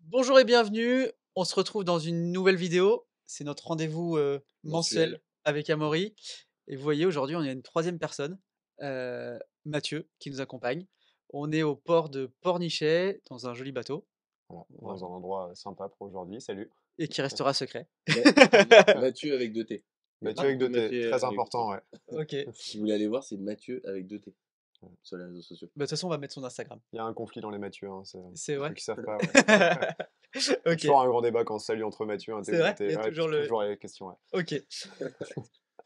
Bonjour et bienvenue. On se retrouve dans une nouvelle vidéo. C'est notre rendez-vous mensuel Mensuel. avec Amaury. Et vous voyez, aujourd'hui, on a une troisième personne, Mathieu, qui nous accompagne. On est au port de Pornichet, dans un joli bateau, Voilà, voilà, dans un endroit sympa pour aujourd'hui. Salut. et qui restera secret. Mathieu avec 2 T. Il y a Mathieu pas avec que deux T, Mathieu très avec 2 T. important, ouais. Ok. Si vous voulez aller voir, c'est Mathieu avec 2 T sur les réseaux sociaux. Bah, de toute façon, on va mettre son Instagram. Il y a un conflit dans les Mathieu, hein, C'est pour ceux vrai. qui savent pas. Ouais. Il y a Ok. toujours un grand débat quand on se salue entre Mathieu, un T C'est ou un vrai. Il T. y a Ouais, toujours le. toujours les questions. Ouais. Ok.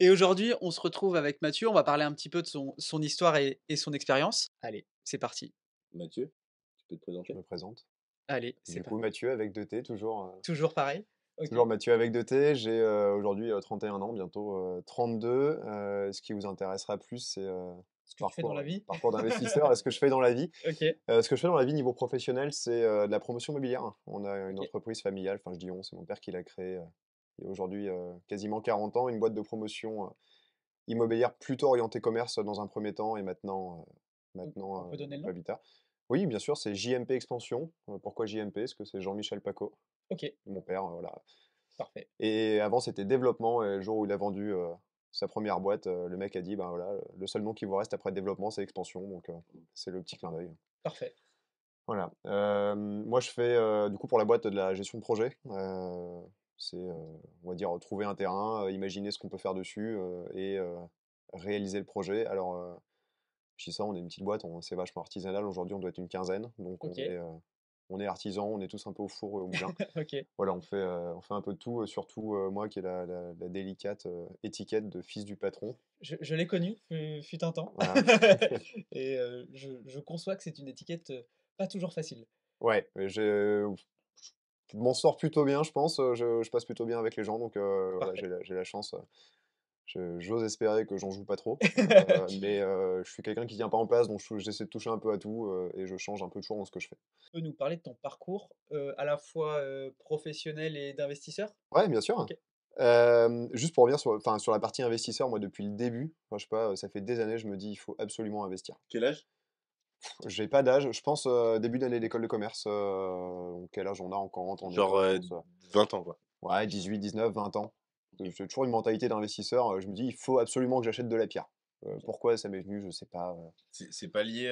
Et aujourd'hui, on se retrouve avec Mathieu. On va parler un petit peu de son histoire et son expérience. Allez, c'est parti. Mathieu, tu peux te Je présenter? me présente. Allez, c'est Du coup, parti. Mathieu avec deux T, Toujours pareil. Ok. toujours Mathieu avec deux T. J'ai aujourd'hui 31 ans, bientôt 32. Ce qui vous intéressera plus, c'est Ce que tu fais dans la vie. parcours d'investisseur et ce que je fais dans la vie. Ok. Ce que je fais dans la vie niveau professionnel, c'est de la promotion immobilière. On a une Ok. entreprise familiale, enfin je dis on, c'est mon père qui l'a créée il y a aujourd'hui quasiment 40 ans, une boîte de promotion immobilière plutôt orientée commerce dans un premier temps et On peut donner un le peu nom? habitat. Oui, bien sûr, c'est JMP Expansion. Pourquoi JMP? Parce que c'est Jean-Michel Paco, Ok, mon père, voilà. parfait. Et avant, c'était développement. Et le jour où il a vendu sa première boîte, le mec a dit, ben voilà, le seul nom qui vous reste après développement, c'est expansion. Donc c'est le petit clin d'œil. Parfait. Voilà. Moi, je fais du coup pour la boîte de la gestion de projet. C'est, on va dire, trouver un terrain, imaginer ce qu'on peut faire dessus et réaliser le projet. Alors, je dis ça, on est une petite boîte, c'est vachement artisanal. Aujourd'hui, on doit être une quinzaine. Donc, Ok. on est artisans, on est tous un peu au four et au moulin. Ok. Voilà, on fait un peu de tout, surtout moi qui ai la délicate étiquette de fils du patron. Je l'ai connu, fut un temps. Voilà. Et je conçois que c'est une étiquette pas toujours facile. Ouais, mais je m'en sors plutôt bien, je pense. Je passe plutôt bien avec les gens, donc voilà, Parfait. j'ai la chance. J'ose espérer que j'en joue pas trop, mais je suis quelqu'un qui tient pas en place, donc j'essaie de toucher un peu à tout et je change un peu toujours dans ce que je fais. Tu peux nous parler de ton parcours, à la fois professionnel et d'investisseur? Ouais, bien sûr. Ok. Juste pour revenir enfin, sur la partie investisseur, moi depuis le début, enfin, je sais pas, ça fait des années, je me dis il faut absolument investir. Quel âge? J'ai pas d'âge, je pense début d'année d'école de commerce, donc quel âge on a encore quand on est Genre, je pense, 20 ans, quoi. ouais, 18, 19, 20 ans. J'ai toujours une mentalité d'investisseur. Je me dis, il faut absolument que j'achète de la pierre. Ok. Pourquoi ça m'est venu, je sais pas. C'est pas lié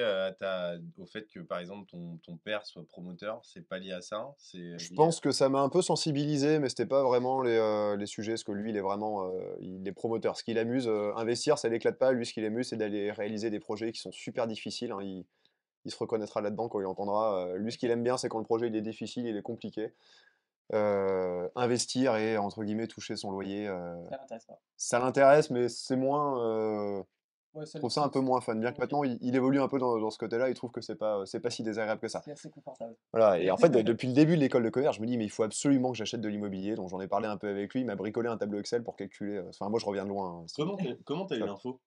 au fait que, par exemple, ton père soit promoteur, c'est pas lié à ça, hein? C'est Je lié pense que ça m'a un peu sensibilisé, mais c'était pas vraiment les sujets, parce que lui, il est vraiment, il est promoteur. Ce qui l'amuse, investir, ça l'éclate pas. Lui, ce qui l'amuse, c'est d'aller réaliser des projets qui sont super difficiles, hein. Il se reconnaîtra là-dedans quand il entendra. Lui, ce qu'il Ok. aime bien, c'est quand le projet il est difficile, il est compliqué. Investir et entre guillemets toucher son loyer, Ça m'intéresse pas. ça l'intéresse, mais c'est moins. Ouais, Je trouve ça un peu moins fun. Bien que Ok. maintenant, il évolue un peu dans ce côté-là, il trouve que c'est pas si désagréable que ça. C'est assez confortable. Voilà, et en fait, depuis le début de l'école de commerce, je me dis, mais il faut absolument que j'achète de l'immobilier. Donc j'en ai parlé un peu avec lui, il m'a bricolé un tableau Excel pour calculer. Enfin, moi, je reviens de loin, hein, Comment t'as eu ça- l'info?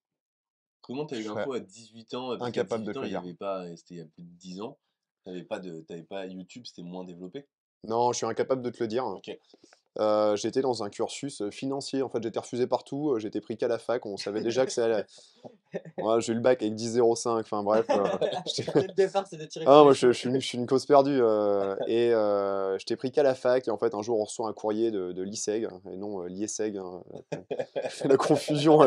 Comment t'as je eu serais l'info à 18 ans? Parce qu'à incapable de 18 te ans, le il y dire. avait pas, c'était il y a plus de 10 ans, t'avais pas YouTube, c'était moins développé? Non, je suis incapable de te le dire. OK. J'étais dans un cursus financier. En fait, j'étais refusé partout. J'étais pris qu'à la fac. On savait déjà que ça allait. Ouais, j'ai eu le bac avec 10,05. Enfin bref. Dès le départ, c'est de tirer Ah, sur les moi, cheveux. je suis une cause perdue. Et je t'ai pris qu'à la fac. Et en fait, un jour, on reçoit un courrier de l'ISEG, et non l'IESEG, hein. La confusion,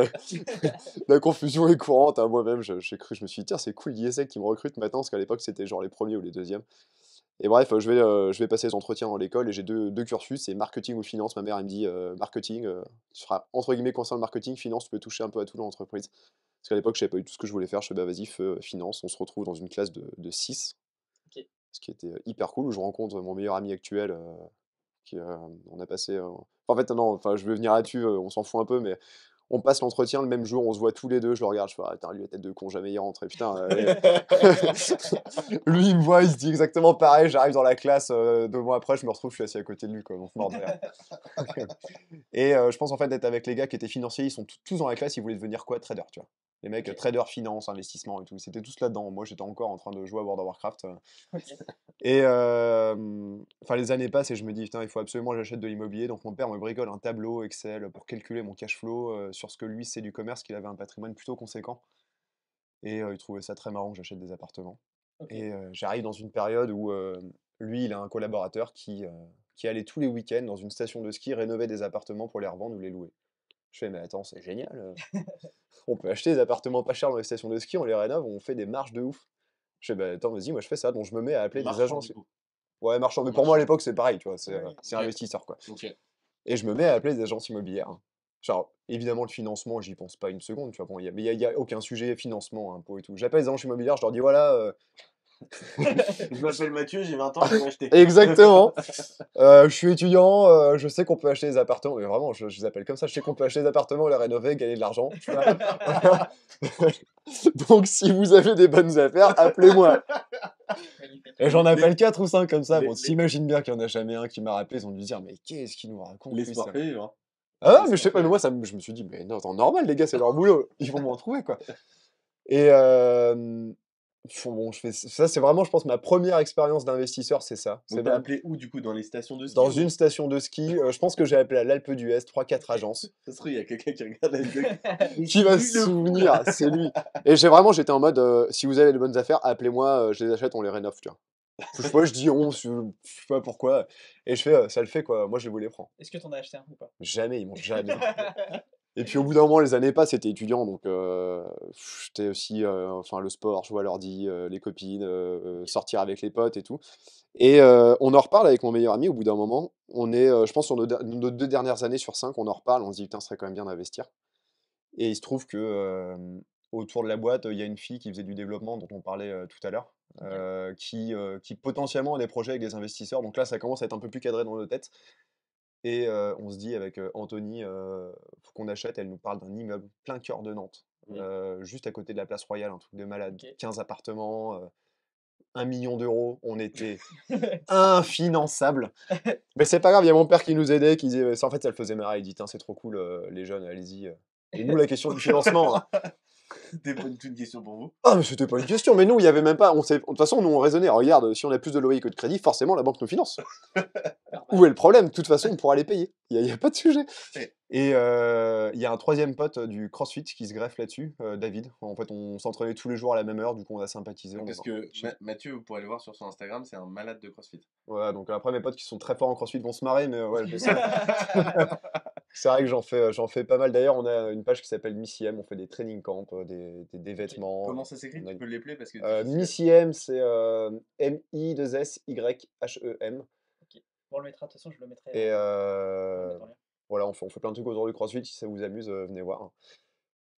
la confusion est courante, hein. Moi-même, je me suis dit, tiens, c'est cool l'IESEG qui me recrute maintenant, parce qu'à l'époque, c'était genre les premiers ou les deuxièmes. Et bref, je vais passer les entretiens dans l'école et j'ai deux cursus, c'est marketing ou finance. Ma mère, elle me dit, marketing, tu seras entre guillemets conseiller en marketing, finance, tu peux toucher un peu à tout dans l'entreprise. Parce qu'à l'époque, je savais pas du tout ce que je voulais faire. Je fais, bah vas-y, fais finance. On se retrouve dans une classe de 6, Ok. ce qui était hyper cool, où je rencontre mon meilleur ami actuel, on a passé. En fait, non, enfin, je vais venir là-dessus, on s'en fout un peu, mais on passe l'entretien le même jour, on se voit tous les deux, je le regarde, je fais, ah, putain, lui, la tête de con, jamais y rentrer, putain. Lui, il me voit, il se dit exactement pareil, j'arrive dans la classe, 2 mois après, je me retrouve, je suis assis à côté de lui, quoi, donc mort de rire. Et je pense en fait d'être avec les gars qui étaient financiers, ils sont tous dans la classe, ils voulaient devenir quoi? Trader, tu vois. Les mecs, Ok. trader, finance, investissement et tout, ils étaient tous là-dedans. Moi, j'étais encore en train de jouer à World of Warcraft. Ok. Et enfin, les années passent et je me dis, putain, il faut absolument que j'achète de l'immobilier. Donc mon père me bricole un tableau Excel pour calculer mon cash flow sur ce que lui, c'est du commerce, qu'il avait un patrimoine plutôt conséquent. Et il trouvait ça très marrant que j'achète des appartements. Ok. Et j'arrive dans une période où lui, il a un collaborateur qui allait tous les week-ends dans une station de ski rénover des appartements pour les revendre ou les louer. Je fais: «Mais attends, c'est génial, on peut acheter des appartements pas chers dans les stations de ski, on les rénove, on fait des marges de ouf». Je fais: «Bah, attends, vas-y, moi je fais ça». Donc je me mets à appeler des Marchand, agences. du coup. Ouais, marchand, mais pour moi à Marchand. l'époque, c'est pareil, tu vois? C'est, Oui. c'est Ok. investisseur, quoi. Ok. Et je me mets à appeler des agences immobilières. Genre, évidemment, le financement, j'y pense pas une seconde, tu vois? Bon, il y a aucun sujet financement, impôts et tout. J'appelle les agences immobilières, je leur dis: «Voilà, Je m'appelle Mathieu, j'ai 20 ans, je veux acheter. exactement, je suis étudiant, je sais qu'on peut acheter des appartements», mais vraiment, je les appelle comme ça: «Je sais qu'on peut acheter des appartements, les rénover, gagner de l'argent», tu vois? Donc si vous avez des bonnes affaires, appelez-moi. Magnifique. Et j'en Les- appelle 4 ou 5 comme ça. les- Bon, les- t'imagines bien qu'il y en a jamais un qui m'a rappelé, ils ont dû se dire: «Mais qu'est-ce qu'il nous raconte lui, L'espoir ça?» fait vivre, hein. Ah ouais, mais je sais L'espoir pas, fait mais moi vivre. je me suis dit: «Mais non, attends, normal les gars, c'est leur boulot, ils vont m'en trouver, quoi». Et bon, je fais ça, c'est vraiment, je pense, ma première expérience d'investisseur, c'est ça. Donc C'est t'as même appelé où, du coup, dans les stations de ski dans ou... une station de ski, je pense que j'ai appelé à l'Alpe d'Huez, 3-4 agences. Ça se trouve, il y a quelqu'un qui regarde la vidéo. Mais Qui c'est va lui, se le fou, souvenir? là. C'est lui. Et j'étais en mode, si vous avez de bonnes affaires, appelez-moi, je les achète, on les rénove, tu vois? Moi je dis: «On», je sais pas pourquoi, et je fais: «Ça le fait, quoi, moi je vous les prends». Est-ce que t'en as acheté un ou pas? Jamais, ils m'ont jamais. Et puis au bout d'un moment, les années passent, j'étais étudiant, donc j'étais aussi, enfin le sport, jouer à l'ordi, les copines, sortir avec les potes et tout. Et on en reparle avec mon meilleur ami au bout d'un moment. On est, je pense sur nos 2 dernières années sur 5, on en reparle, on se dit: «Putain, ce serait quand même bien d'investir». Et il se trouve que, autour de la boîte, il y a une fille qui faisait du développement dont on parlait, tout à l'heure, OK. qui potentiellement a des projets avec des investisseurs. Donc là, ça commence à être un peu plus cadré dans nos têtes. Et on se dit avec, Anthony, faut qu'on achète. Elle nous parle d'un immeuble plein cœur de Nantes, Mmh. juste à côté de la place Royale, un truc de malade. OK. 15 appartements, 1 000 000 €. On était infinançables. Mais c'est pas grave, il y a mon père qui nous aidait, qui disait, ça en fait, ça le faisait marrer. Il dit: «Tain, c'est trop cool, les jeunes, allez-y». Et nous, la question du financement, hein, C'était pas du tout une question pour vous. ah mais c'était pas une question, mais nous, il y avait même pas, de toute façon, nous, on raisonnait: «Regarde, si on a plus de loyer que de crédit, forcément la banque nous finance. Où est le problème? De toute façon, on pourra les payer. Il y a pas de sujet». Ouais. Et il y a un troisième pote, du CrossFit qui se greffe là-dessus, David. En fait, on s'entraînait tous les jours à la même heure, du coup, on a sympathisé, Parce que Mathieu, vous pourrez le voir sur son Instagram, c'est un malade de CrossFit. voilà, donc après, mes potes qui sont très forts en CrossFit vont se marrer, mais ouais, c'est vrai que j'en fais pas mal. D'ailleurs, on a une page qui s'appelle Miss IM, on fait des training camps, des vêtements, Comment ça s'écrit? on a Tu peux l'épeler parce que Miss IM, c'est, MISSYHEM. OK. Bon, on le mettra, de toute façon, je le mettrai, Et on le mettra en lien. voilà, on fait plein de trucs autour du CrossFit, si ça vous amuse, venez voir.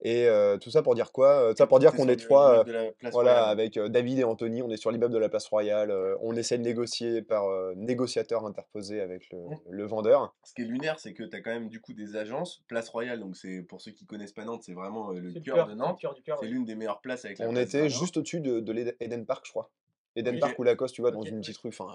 Et tout ça pour dire quoi? Tout ça pour dire t'es qu'on sur est 3, l'immeuble de la place voilà, Royale. avec, David et Anthony, on est sur l'immeuble de la place Royale, on essaie de négocier par, négociateur interposé avec Mmh. le vendeur. Ce qui est lunaire, c'est que tu as quand même du coup des agences. Place Royale, donc c'est pour ceux qui connaissent pas Nantes, c'est vraiment le C'est le cœur de le Nantes. cœur du cœur, C'est oui. l'une des meilleures places avec la On place était Gradin. juste au-dessus de l'Eden Park, je crois. Eden Ok. Park ou Lacoste, tu vois, dans OK, une ouais. petite rue, enfin,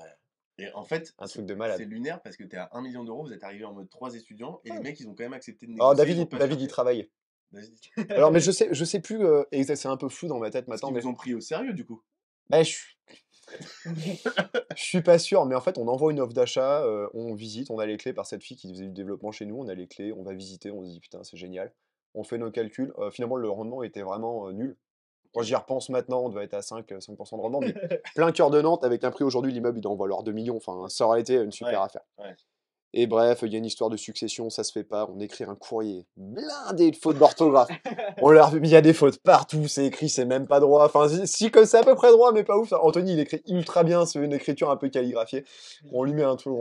Et en fait, un truc de c'est malade. lunaire parce que tu es à 1 million d'euros, vous êtes arrivé en mode 3 étudiants et les mecs ils ont quand même accepté de Alors négocier, David, ils ont pas David, il cherché. travaille. Vas-y. Alors, mais je sais plus, c'est un peu flou dans ma tête Parce maintenant, qu'ils mais vous ont pris au sérieux du coup. bah, je suis pas sûr, mais en fait, on envoie une offre d'achat, on visite, on a les clés par cette fille qui faisait du développement chez nous, on a les clés, on va visiter, on se dit: «Putain, c'est génial». On fait nos calculs, finalement, le rendement était vraiment, nul. Quand j'y repense maintenant, on doit être à 5 de rendement, mais plein cœur de Nantes, avec un prix aujourd'hui, l'immeuble, il doit en valoir 2 millions, enfin, ça aurait été une super Ouais, affaire. ouais. Et bref, il y a une histoire de succession, ça se fait pas, on écrit un courrier blindé de fautes d'orthographe. Il y a des fautes partout, c'est écrit, c'est même pas droit. Enfin, si que c'est à peu près droit, mais pas ouf. Anthony, il écrit ultra bien, c'est une écriture un peu calligraphiée. On lui met un truc,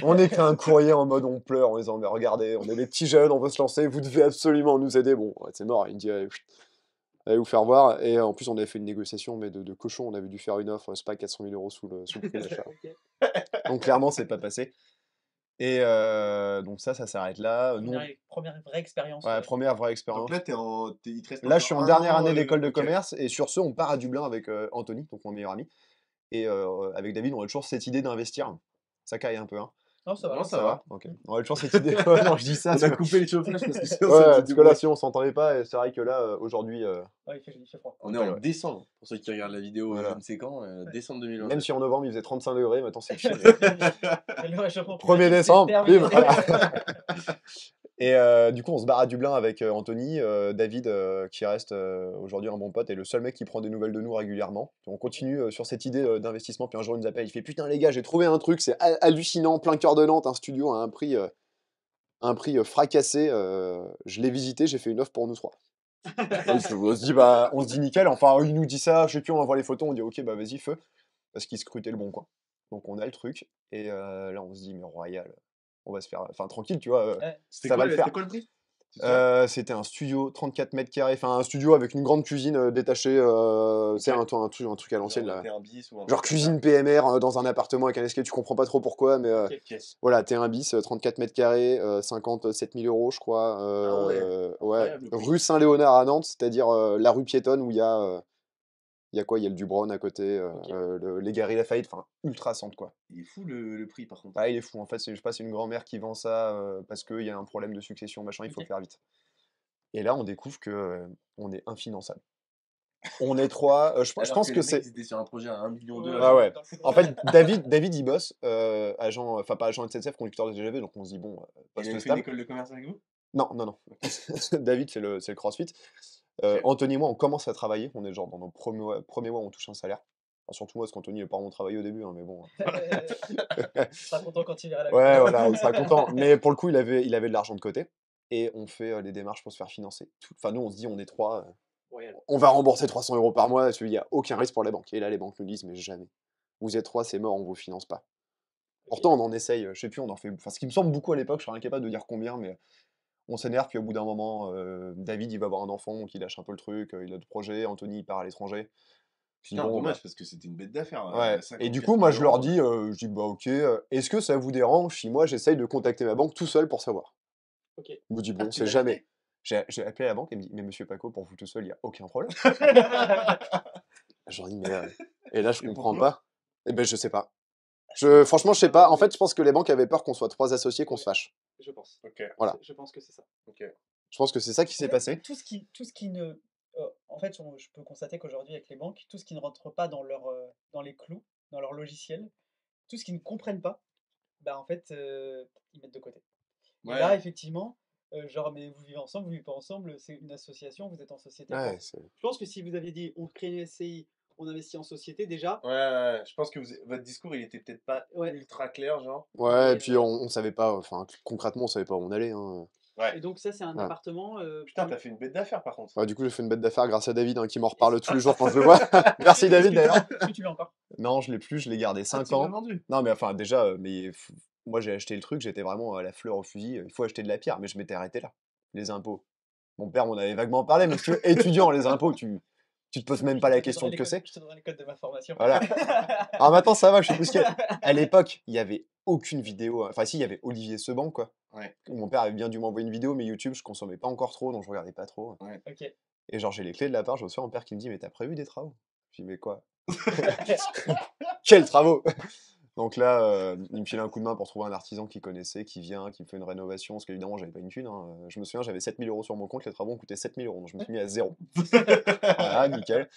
on écrit un courrier en mode on pleure en disant: «Mais regardez, on est des petits jeunes, on veut se lancer, vous devez absolument nous aider». Bon, ouais, c'est mort, il me dit: «Allez vous faire voir». Et en plus, on avait fait une négociation, mais de cochon, on avait dû faire une offre, c'est pas 400 000 € sous le prix d'achat. OK. Donc clairement, c'est pas passé. Et donc ça s'arrête là. Nous, Première vraie expérience, ouais, première vraie Donc expérience. là, il te reste Là, je suis encore en un dernière an. année d'école de Ok. commerce, et sur ce, on part à Dublin avec Anthony, donc mon meilleur ami. Et avec David, on a toujours cette idée d'investir. Ça caille un peu, hein. Non, ça va. Non, Ça ça va? va. OK. On a toujours cette idée. Ouais, non, je dis ça On parce a que coupé le chauffage parce que sinon ouais, ça faisait parce du que là, bruit. si on s'entendait pas, c'est vrai que là, aujourd'hui, Ouais, il fait froid. On est ouais, en ouais. décembre, pour ceux qui regardent la vidéo je Voilà. ne sais quand, décembre Même 2022. si en novembre, il faisait 35 degrés, maintenant c'est chill. Le réchauffement 1er climatique, c'est décembre, terminé. bim, voilà. Et du coup, on se barre à Dublin avec Anthony, David, qui reste aujourd'hui un bon pote, et le seul mec qui prend des nouvelles de nous régulièrement. Puis on continue sur cette idée d'investissement. Puis un jour, il nous appelle, il fait putain, les gars, j'ai trouvé un truc, c'est hallucinant, plein cœur de Nantes, un studio à un prix fracassé. Je l'ai visité, j'ai fait une offre pour nous trois. On se dit nickel. Enfin, il nous dit ça, je sais plus, on envoie les photos, on dit ok, bah vas-y, feu, parce qu'il scrutait le bon coin. Donc on a le truc, et là, on se dit, mais royal, on va se faire. Enfin, tranquille, tu vois, Ouais. ça va le faire. C'était quoi le prix? C'est ça C'était un studio 34 mètres carrés, enfin un studio avec une grande cuisine détachée, c'est un truc à l'ancienne Genre là. t'es un bis ou un Genre truc comme ça. cuisine PMR dans un appartement avec un escalier, tu comprends pas trop pourquoi, mais Ok. Ok. voilà, t'es un bis, 34 mètres carrés, 57 000 euros, je crois. Ah ouais, Ouais, incroyable le prix. rue Saint-Léonard à Nantes, c'est-à-dire la rue piétonne où il y a quoi? Il y a le Dubronne à côté, Ok. les Galeries Lafayette, enfin ultra centre quoi. Il est fou le prix par contre. Ah, il est fou, en fait, je sais pas, c'est une grand-mère qui vend ça parce qu'il y a un problème de succession, machin, il faut Ok. faire vite. Et là, on découvre que on est infinançable. On est trois, je Alors pense que que les mecs c'est. ils étaient sur un projet à 1 million Ouais, d'euros. Ah ouais. dans le En fait, David il bosse, agent, enfin pas agent SNCF, conducteur de TGV, donc on se dit, bon, Il poste avait fait une stable. école de commerce avec vous? Non, non, non. David, c'est le CrossFit. Ok. Anthony et moi, on commence à travailler. On est genre dans nos premiers mois, on touche un salaire. Enfin, surtout moi, parce qu'Anthony n'est pas vraiment travaillé au début, hein, mais bon. Il sera content quand il verra la Ouais, vidéo. voilà, il sera content. Mais pour le coup, il avait de l'argent de côté. Et on fait les démarches pour se faire financer. Enfin, nous, on se dit, on est trois, Royal. on va rembourser 300 € par mois. Il n'y a aucun risque pour les banques. Et là, les banques nous disent, mais jamais. Vous êtes trois, c'est mort, on vous finance pas. Pourtant, on en essaye, je sais plus, on en fait. Enfin, ce qui me semble beaucoup à l'époque, je serais incapable de dire combien, mais on s'énerve, puis au bout d'un moment, David, il va avoir un enfant, donc il lâche un peu le truc, il a d'autres projets, Anthony, il part à l'étranger. Puis Putain, bon, bah, dommage parce que c'était une bête d'affaire. ouais. Et du 54 coup, moi, 000 je leur euros. dis, bah ok, est-ce que ça vous dérange si moi, j'essaye de contacter ma banque tout seul pour savoir? Ok. Il me dit, Ah, bon, tu c'est l'as jamais. appelé? J'ai appelé la banque, et me dit, mais monsieur Paco, pour vous tout seul, il n'y a aucun problème. Je leur dis, mais. Et là, je Et comprends pourquoi? pas. Eh ben, je sais pas. C'est Franchement, je sais pas. En fait, je pense que les banques avaient peur qu'on soit trois associés, qu'on se fâche. Je pense. Ok, Voilà. Je pense que c'est ça. ok. Je pense que c'est ça qui En s'est fait, passé. tout ce qui ne. En fait, je peux constater qu'aujourd'hui, avec les banques, tout ce qui ne rentre pas dans dans les clous, dans leur logiciel, tout ce qu'ils ne comprennent pas, bah en fait, ils mettent de côté. Et là, Ouais, effectivement, genre, mais vous vivez ensemble, vous vivez pas ensemble, c'est une association, vous êtes en société. Ouais, Enfin, je pense que si vous aviez dit, on crée une SCI, on investit en société, déjà, ouais, je pense que votre discours il était peut-être pas ouais. ultra clair, genre. ouais, et Et, puis on savait pas, enfin, concrètement, on savait pas où on allait, hein. Ouais. et donc, ça, c'est un Voilà. appartement. Putain, t'as fait une bête d'affaires par contre. Ouais, du coup, j'ai fait une bête d'affaires grâce à David, hein, qui m'en Et reparle tous les jours quand je le vois. Merci David d'ailleurs. Est-ce que tu l'as encore? Non, je l'ai plus, je l'ai gardé Ah, 5 tu l'as ans. vendu. Non, mais enfin, déjà, moi j'ai acheté le truc, j'étais vraiment à la fleur au fusil. Il faut acheter de la pierre, mais je m'étais arrêté là. Les impôts. Mon père m'en avait vaguement parlé, mais si tu veux, étudiant, les impôts, tu te poses même pas la question de que c'est. Je te donnerai les codes de ma formation. Voilà. Alors maintenant, ça va, je sais plus ce qu'il y a. À l'époque, il y avait aucune vidéo. Enfin, si, il y avait Olivier Seban, quoi. Ouais. Mon père avait bien dû m'envoyer une vidéo, mais YouTube, je consommais pas encore trop, donc je regardais pas trop. Ok. Et genre, j'ai les clés de l'appart, je reçois mon père qui me dit, mais t'as prévu des travaux? Je dis, mais quoi? Quels travaux? Donc là, il me filait un coup de main pour trouver un artisan qu'il connaissait, qui vient, qui me fait une rénovation, parce qu'évidemment, j'avais pas une thune, hein. Je me souviens, j'avais 7 000 € sur mon compte, les travaux ont coûté 7 000 €, donc je me suis mis à zéro. Voilà, nickel.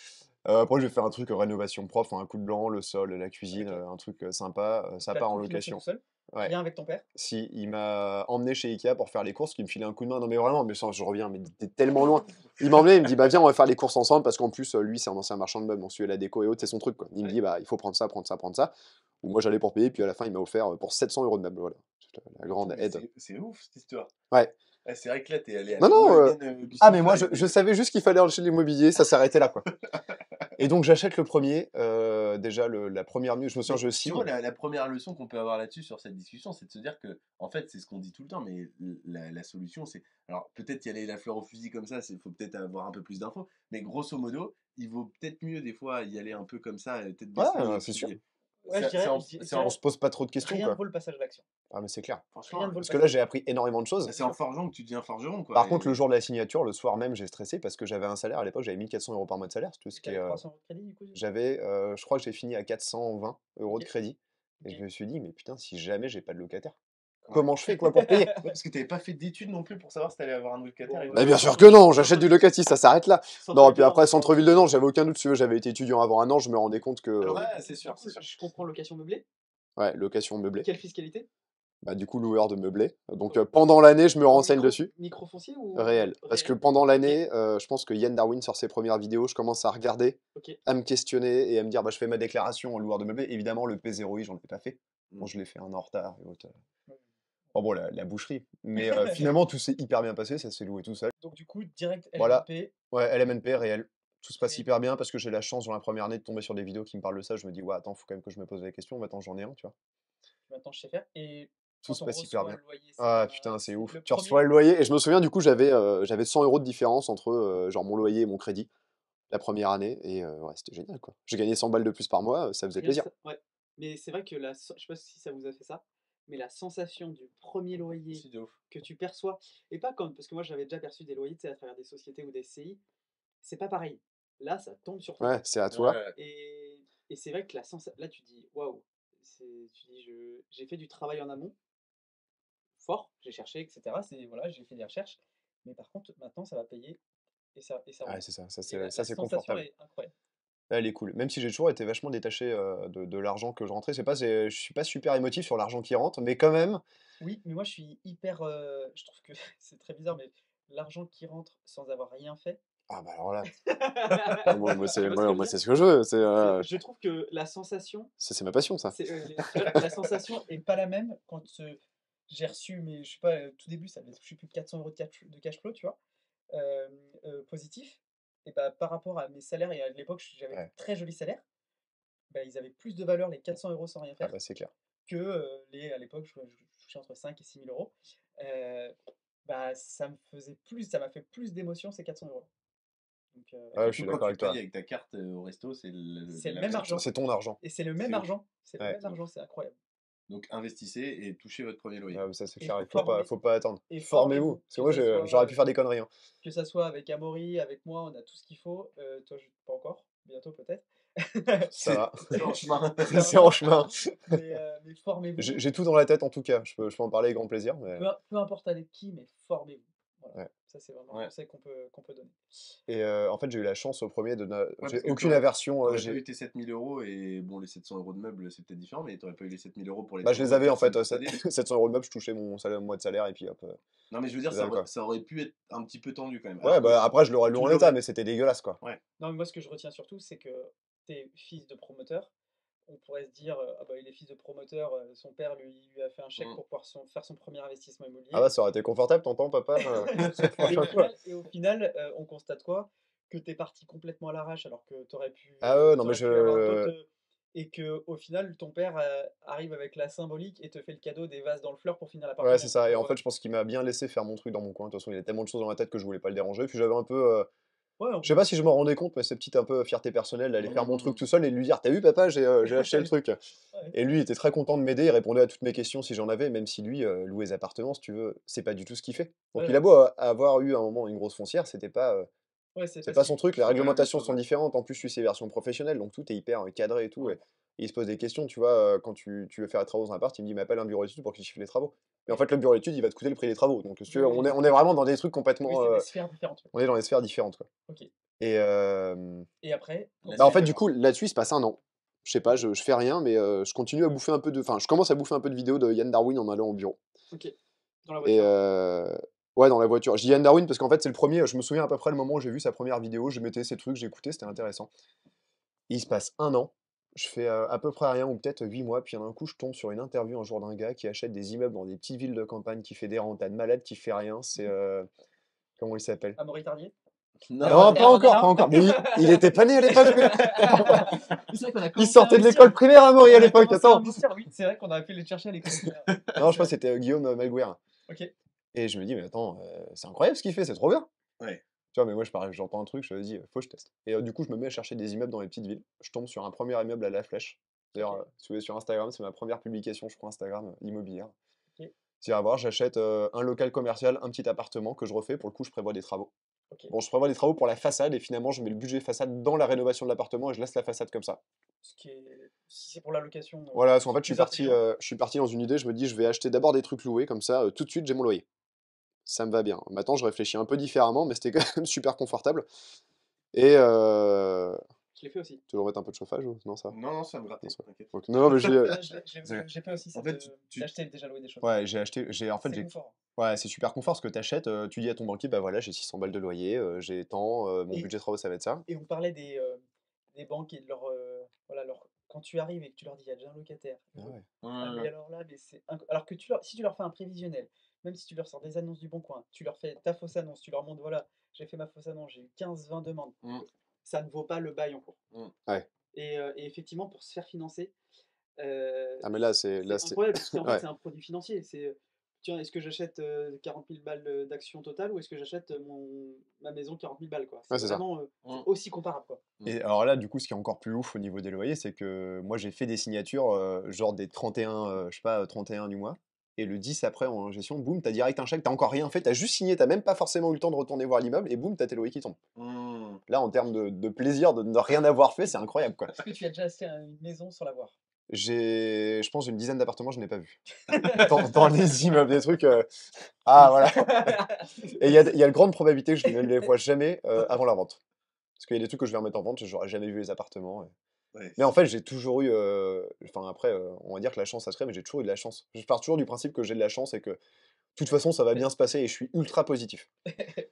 Après, j'ai fait un truc rénovation propre, un coup de blanc, le sol, la cuisine, Ok. un truc sympa, ça T'as part en tout financé location. tout seul? Ouais. Rien avec ton père? Si, il m'a emmené chez Ikea pour faire les courses, qui me filait un coup de main. Non mais vraiment, mais ça, je reviens, mais t'es tellement loin. Il m'a emmené, il me dit, bah viens, on va faire les courses ensemble, parce qu'en plus, lui, c'est un ancien marchand de meubles, donc celui à la déco et autres, c'est son truc, quoi. Il me Ouais. dit, bah il faut prendre ça, prendre ça, prendre ça. Ou moi, j'allais pour payer, puis à la fin, il m'a offert pour 700 € de meubles, voilà. La grande Mais aide. c'est ouf cette histoire. Ouais. Ah, c'est vrai que là, t'es allé à Non, la non, Morgan ah mais moi, Gustav, je savais juste qu'il fallait acheter de l'immobilier, ça s'arrêtait là, quoi. Et donc, j'achète le premier, déjà, la première nuit, je me souviens, Mais je tu signe. vois, la première leçon qu'on peut avoir là-dessus sur cette discussion, c'est de se dire que, en fait, c'est ce qu'on dit tout le temps, mais la solution, c'est. Alors, peut-être y aller la fleur au fusil comme ça, il faut peut-être avoir un peu plus d'infos, mais grosso modo, il vaut peut-être mieux des fois y aller un peu comme ça, tête baissée, Ouais, et c'est puis. sûr. Ouais, je dirais, On se pose pas trop de questions, rien ne quoi. vaut le passage à l'action. Ah mais c'est clair. Franchement, Rien ne vaut le Parce que là, passage j'ai à appris énormément de choses. c'est en forgeant que tu deviens forgeron, quoi. Par contre, le Et jour de la signature, le soir même, j'ai stressé parce que j'avais un salaire. À l'époque, j'avais 1 400 € par mois de salaire. Tout ce qui est, T'avais 300 € de crédit, du coup? j'avais, je crois que j'ai fini à 420 € de Ok. crédit. Et Ok. je me suis dit, mais putain, si jamais j'ai pas de locataire, Ouais. comment je fais quoi pour payer? Ouais, parce que t'avais pas fait d'études non plus pour savoir si t'allais avoir un locataire. Bon, et tout. Bah bien sûr que non, j'achète du locatif, ça s'arrête là. Non, et puis après, centre-ville de Nantes. Nantes, j'avais aucun doute. Si tu veux, j'avais été étudiant avant un an, je me rendais compte que. Alors, Ouais, c'est sûr, c'est sûr. je comprends location meublée. Ouais, location meublée. Quelle fiscalité? Bah, du coup, loueur de meublés. Donc, pendant l'année, je me renseigne dessus. Micro-foncier ou Réel. Parce que réel? pendant Ok, l'année, je pense que Yann Darwin sort ses premières vidéos, je commence à regarder, ok. à me questionner et à me dire, bah, je fais ma déclaration en loueur de meublés. Évidemment, le P0I, j'en ai pas fait. Bon, Mm. je l'ai fait un an en retard et autres. Ouais. Bon, la boucherie. Mais finalement, tout s'est hyper bien passé, ça s'est loué tout seul. Donc du coup, direct Voilà. LMNP, Ouais, LMNP, réel. Tout se passe réel. hyper bien parce que j'ai la chance dans la première année de tomber sur des vidéos qui me parlent de ça. Je me dis, ouais, attends, faut quand même que je me pose des questions. Maintenant, j'en ai un, tu vois. Maintenant, je sais faire. Et Tout quand se on passe hyper reçoit bien. le loyer, Ah putain, c'est c'est ouf. le Tu reçois premier. le loyer, et je me souviens, du coup, j'avais 100 euros de différence entre genre mon loyer et mon crédit la première année, et ouais, c'était génial, quoi. J'ai gagné 100 balles de plus par mois, ça faisait plaisir. Ouais. Mais c'est vrai que je sais pas si ça vous a fait ça, mais la sensation du premier loyer Si, de ouf. que tu perçois, et pas comme, parce que moi j'avais déjà perçu des loyers, tu sais, à travers des sociétés ou des CI, c'est pas pareil. Là, ça tombe sur toi. Ouais, c'est à toi. Ouais. Et c'est vrai que la sensation, là tu dis, waouh, tu dis, j'ai fait du travail en amont, fort, j'ai cherché, etc. Voilà, j'ai fait des recherches, mais par contre, maintenant ça va payer, et ça Ouais, roule. c'est ça, Et ça la c'est sensation confortable. est incroyable. Là, elle est cool. Même si j'ai toujours été vachement détaché de l'argent que je rentrais, je suis pas super émotif sur l'argent qui rentre, mais quand même, Oui, mais moi je suis hyper. Je trouve que c'est très bizarre, mais l'argent qui rentre sans avoir rien fait. ah bah alors là, ah, Tu vois ce que je veux moi dire? c'est ce que je veux, Je trouve que la sensation, c'est ma passion, ça. la sensation est pas la même quand j'ai reçu, mais je sais pas, tout début, ça avait touché plus de 400 euros de cash flow, tu vois, positif. Et bah, par rapport à mes salaires, et à l'époque, j'avais Ouais, de très jolis salaires, bah, ils avaient plus de valeur les 400 euros sans rien ah faire bah c'est clair. que à l'époque, je touchais entre 5 et 6 000 euros. Euh, Bah, ça m'a fait plus d'émotion ces 400 euros. Donc, Ouais, je Surtout suis quand d'accord tu avec payes toi. avec ta carte au resto, c'est c'est le la même même argent. chose. C'est ton argent. Et c'est le même C'est ouf. argent. C'est le Ouais. même argent, c'est incroyable. Donc investissez et touchez votre premier loyer. Ah, ça c'est Et clair, il formez, faut pas attendre. et Formez-vous. formez-vous. Parce que moi, j'aurais pu faire des conneries, hein. Que ça soit avec Amaury, avec moi, on a tout ce qu'il faut. Toi, pas encore. Bientôt, peut-être. Ça va. C'est en chemin. C'est un C'est en chemin. chemin. Mais formez-vous. J'ai tout dans la tête en tout cas. Je peux en parler avec grand plaisir. Mais... Peu importe avec qui, mais formez-vous. Voilà. ouais. Ça, c'est vraiment un Ouais. conseil qu'on peut donner. Et en fait, j'ai eu la chance au premier Ouais, j'ai parce que aucune aversion. t'aurais pas eu tes 7 000 euros et bon, les 700 euros de meubles, c'est peut-être différent, mais t'aurais pas eu les 7 000 euros pour les Bah, je les travaux et avais en personne fait. pour t'aider. 700 euros de meubles, je touchais mon salaire, mois de salaire et puis hop. Non, mais je veux Je dire, les avais, quoi. ça aurait pu être un petit peu tendu quand même. Ouais, Alors que bah après, je l'aurais loué tu en état, l'aurais. mais c'était dégueulasse, quoi. Ouais. Non, mais moi, ce que je retiens surtout, c'est que t'es fils de promoteur. On pourrait se dire, ah bah, il est fils de promoteur, son père lui a fait un chèque Mm. pour pouvoir faire son premier investissement Ah bah, immobilier. ça aurait été confortable, t'entends, papa, ce Et au prochain coup. final, on constate quoi? Que t'es parti complètement à l'arrache alors que Ah ouais, non, mais t'aurais pu avoir d'autres. Et que au final, ton père arrive avec la symbolique et te fait le cadeau des vases dans le fleur pour finir ouais, c'est l'appartement. ça. Et en fait, je pense qu'il m'a bien laissé faire mon truc dans mon coin. De toute façon, il y a tellement de choses dans ma tête que je voulais pas le déranger. Puis j'avais un peu. Ouais, Je sais pas si je m'en rendais compte, mais c'est petite un peu fierté personnelle d'aller faire mon truc Mm. tout seul et de lui dire, t'as vu, papa, j'ai acheté le truc. ouais. Et lui, il était très content de m'aider. Il répondait à toutes mes questions si j'en avais, même si lui, louer des appartements, si tu veux, c'est pas du tout ce qu'il fait. Donc il a Ouais, beau avoir eu à un moment une grosse foncière, ouais, c'est c'est pas son facile. truc, les C'est pas la même réglementations chose, sont ouais. différentes, en plus tu sais version professionnelle, donc tout est hyper cadré et tout, Mm. et il se pose des questions, tu vois, quand tu veux faire les travaux dans un appart, il me dit m'appelle un bureau d'études pour qu'il suive les travaux. Mais en Oui, fait le bureau d'études il va te coûter le prix des travaux, donc si tu oui, veux, oui. on est vraiment dans des trucs Oui, complètement, c'est des sphères différentes. Ouais. on est dans des sphères différentes, quoi. Ok. Et Et après, La bah en comment fait suite du alors. coup là-dessus il se passe un an, je sais pas, Ok. je fais rien, mais je continue à bouffer un peu enfin je commence à bouffer un peu de vidéos de Yann Darwin en allant au bureau. Ok. Dans la Et voiture. ouais, dans la voiture. Je dis Yann Darwin parce qu'en fait c'est le premier, je me souviens à peu près le moment où j'ai vu sa première vidéo, je mettais ces trucs, j'écoutais, c'était intéressant. Il se passe un an, je fais à peu près rien, ou peut-être 8 mois, puis d'un coup, je tombe sur une interview un jour d'un gars qui achète des immeubles dans des petites villes de campagne, qui fait des rentes, de malade, qui fait rien. C'est. Comment il s'appelle? Amaury Tardier. Non, Non, pas Erwan encore, pas Alain. encore. Mais il était pas né à l'époque, lui. C'est vrai qu'on a Il commencé à sortait de investir. l'école primaire à Maury à On a l'époque, commencé à attends. investir, oui. C'est vrai qu'on a pu les chercher à l'école primaire. Non, je C'est crois que vrai. c'était Guillaume Malguer. Ok. Et je me dis, mais attends, c'est incroyable ce qu'il fait, c'est trop bien. ouais. Tu vois, mais moi, j'entends un truc, je me dis, faut que je teste. Et du coup, je me mets à chercher des immeubles dans les petites villes. Je tombe sur un premier immeuble à La Flèche. D'ailleurs, Ok. si vous êtes sur Instagram, c'est ma première publication, je crois, Instagram immobilière. Ok. C'est à voir, j'achète un local commercial, un petit appartement que je refais. Pour le coup, je prévois des travaux. Ok. Bon, je prévois des travaux pour la façade et finalement, je mets le budget façade dans la rénovation de l'appartement et je laisse la façade comme ça. Ce qui est, si c'est pour la location, Voilà, parce qu'en c'est fait, plus intelligent. je suis parti dans une idée, je me dis, je vais acheter d'abord des trucs loués, comme ça, tout de suite, j'ai mon loyer. Ça me va bien. Maintenant, je réfléchis un peu différemment, mais c'était quand même super confortable. Et l'ai fait aussi. Tu dois mettre un peu de chauffage ou non ça? Non, non, ça me grattait, Non, ça va. t'inquiète. Ok. Non, mais Je l'ai fait aussi, En fait, tu- j'ai acheté déjà loué des choses. ouais, en fait, C'est confort. ouais, c'est super confort ce que tu achètes. Tu dis à ton banquier, bah voilà, j'ai 600 balles de loyer, j'ai tant, mon Et, budget de travaux, ça va être ça. et on parlait des banques et de voilà, quand tu arrives et que tu leur dis, il y a déjà un locataire. Ah ouais. Ah, mais Ouais. alors là, mais alors que si tu leur fais un prévisionnel, même si tu leur sors des annonces du Bon Coin, tu leur fais ta fausse annonce, tu leur montres, voilà, j'ai fait ma fausse annonce, j'ai eu 15-20 demandes, Mm. ça ne vaut pas le bail en cours. Ouais. Et effectivement, pour se faire financer, Ah, mais là, c'est c'est. incroyable, parce qu'en fait, Ouais. c'est un produit financier. Tiens, est-ce que j'achète 40 000 balles d'action totale ou est-ce que j'achète ma maison 40 000 balles, quoi. Ouais, C'est c'est ça. vraiment Mm. aussi comparable, quoi. Et alors là, du coup, ce qui est encore plus ouf au niveau des loyers, c'est que moi, j'ai fait des signatures, genre des 31, je sais pas, 31 du mois. Et le 10 après, en gestion, boum, t'as direct un chèque, t'as encore rien fait, t'as juste signé, t'as même pas forcément eu le temps de retourner voir l'immeuble, et boum, t'as tes loyers qui tombent. Mm. Là, en termes de plaisir de ne rien avoir fait, c'est incroyable, quoi. Est-ce que tu as déjà acheté une maison sans l'avoir? J'ai, je pense, une dizaine d'appartements, je n'ai pas vu. Dans les immeubles, des trucs. Ah, voilà. Et il y a de grandes probabilités que je ne les vois jamais avant la vente. Parce qu'il y a des trucs que je vais remettre en vente, j'aurais jamais vu les appartements. Ouais, Mais en fait, j'ai toujours eu. Enfin, après, on va dire que la chance, ça se crée, mais j'ai toujours eu de la chance. Je pars toujours du principe que j'ai de la chance et que, de toute façon, ça va bien se passer et je suis ultra positif.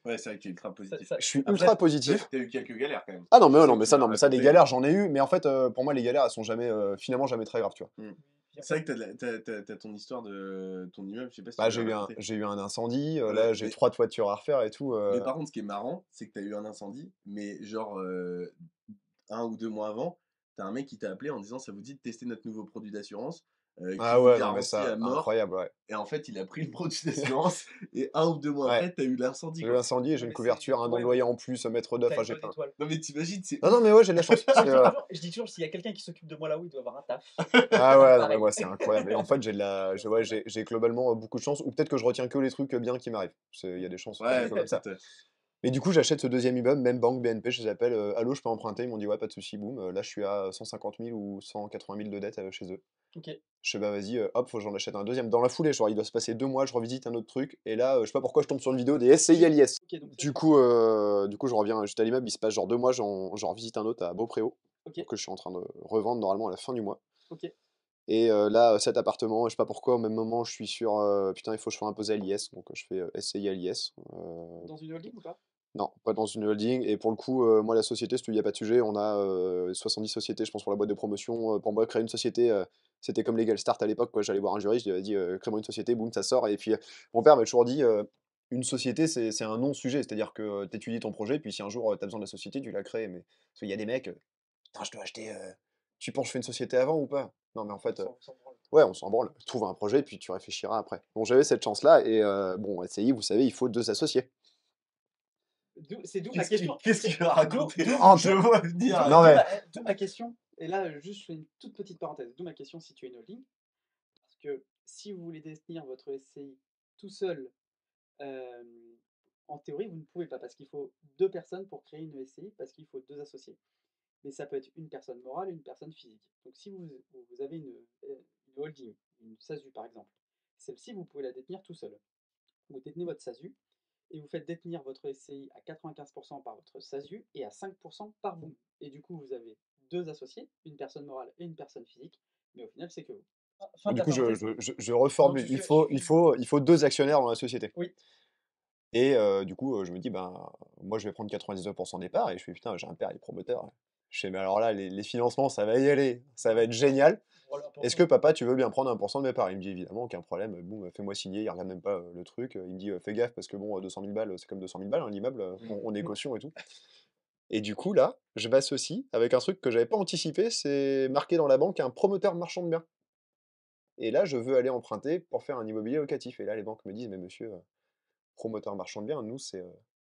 ouais, c'est vrai que tu es ultra positif. Je suis Après, ultra positif. T'as eu quelques galères quand même. Ah non, mais, Je ouais, sais non, que mais tu ça, m'as non, mais ça, des raconté. galères, j'en ai eu. Mais en fait, pour moi, les galères, elles sont jamais, finalement, jamais très graves, tu vois. Mm. Puis en C'est vrai fait, que t'as ton histoire de ton immeuble, je sais pas si Bah, tu l'as raconté. j'ai eu un incendie, Ouais, là, j'ai mais, 3 toitures à refaire et tout. mais par contre, ce qui est marrant, c'est que t'as eu un incendie, mais genre 1 ou 2 mois avant, t'as un mec qui t'a appelé en disant ça vous dit de tester notre nouveau produit d'assurance qui Ah vous ouais, non, mais garantit à ça, mort. incroyable, ouais. Et en fait, il a pris le produit d'assurance et 1 ou 2 mois Ouais, après, t'as eu l'incendie j'ai eu quoi. l'incendie et j'ai ouais, une mais couverture, un an de ouais, loyer en plus, un mètre d'œuf, t'as enfin, une j'ai bonne plein. étoile. Non mais t'imagines, c'est Non, non, ouf. mais ouais, j'ai de la chance. Je dis toujours, s'il y a quelqu'un qui s'occupe de moi là-haut, il doit avoir un taf. Ah ouais, non, mais Pareil. moi, c'est incroyable. Et en fait, ouais, j'ai globalement beaucoup de chance, ou peut-être que je retiens que les trucs bien qui m'arrivent. Il y a des chances Ouais, comme ça. peut-être. Mais du coup, j'achète ce deuxième immeuble, même banque, BNP, je les appelle, allô, je peux emprunter? Ils m'ont dit, ouais, pas de souci, boum. Là, je suis à 150 000 ou 180 000 de dette chez eux. Ok. Je fais, bah vas-y, hop, faut que j'en achète un deuxième. Dans la foulée, genre, il doit se passer 2 mois, je revisite un autre truc. Et là, je sais pas pourquoi je tombe sur une vidéo des SCI à l'IS. Ok, donc ça, Du coup, je reviens, j'étais à l'immeuble, il se passe genre 2 mois, j'en revisite un autre à Beaupréau, ok, que je suis en train de revendre normalement à la fin du mois. ok. Et là, cet appartement, je sais pas pourquoi, au même moment, je suis sur putain, il faut que je sois imposé à l'IS, donc je fais SCI à l'IS. Dans une holding ou pas? Non, pas dans une holding. Et pour le coup, moi, la société, il n'y a pas de sujet, on a 70 sociétés, je pense, pour la boîte de promotion. Pour moi, créer une société, c'était comme Legal Start à l'époque, quoi. J'allais voir un juriste, je lui ai dit, crée-moi une société, boum, ça sort. Et puis, mon père m'a toujours dit, une société, c'est un non-sujet, c'est-à-dire que tu étudies ton projet, puis si un jour tu as besoin de la société, tu la crées. Mais parce qu'il y a des mecs, putain, je dois acheter. Tu penses que je fais une société avant ou pas? Non, mais en fait, On s'en branle. ouais, on s'en branle. Trouve un projet, puis tu réfléchiras après. Bon, j'avais cette chance-là, et bon, SCI, vous savez, il faut 2 associés. C'est d'où ma question. Qu'est-ce qu'il va raconter? D'où- Je vois venir. Non, mais. D'où ma question. Et là, juste, je fais une toute petite parenthèse. D'où ma question si tu es une holding. Parce que si vous voulez détenir votre SCI tout seul, euh, en théorie, vous ne pouvez pas. Parce qu'il faut 2 personnes pour créer une SCI, parce qu'il faut 2 associés. Mais ça peut être une personne morale et une personne physique. Donc si vous avez une holding, une SASU par exemple, celle-ci, vous pouvez la détenir tout seul. Vous détenez votre SASU et vous faites détenir votre SCI à 95% par votre SASU et à 5% par vous. Et du coup, vous avez 2 associés, une personne morale et une personne physique, mais au final, c'est que vous. Fin de Du la coup, parenthèse. je Donc reformule. Il faut 2 actionnaires dans la société. Oui, Et du coup, je me dis, ben, moi, je vais prendre 99% des parts. Et je fais, putain, j'ai un père, il est promoteur. Je fais, mais alors là, les financements, ça va y aller. Ça va être génial. voilà Est-ce pour que papa, tu veux bien prendre 1% de mes parts? Il me dit, évidemment, aucun problème. Boum, fais-moi signer. Il regarde même pas le truc. Il me dit, fais gaffe, parce que bon, 200 000 balles, c'est comme 200 000 balles, hein, l'immeuble. On est caution et tout. Et du coup, là, je m'associe avec un truc que j'avais pas anticipé. C'est marqué dans la banque un promoteur marchand de biens. Et là, je veux aller emprunter pour faire un immobilier locatif. Et là, les banques me disent, mais monsieur, promoteur marchand de biens, nous, c'est.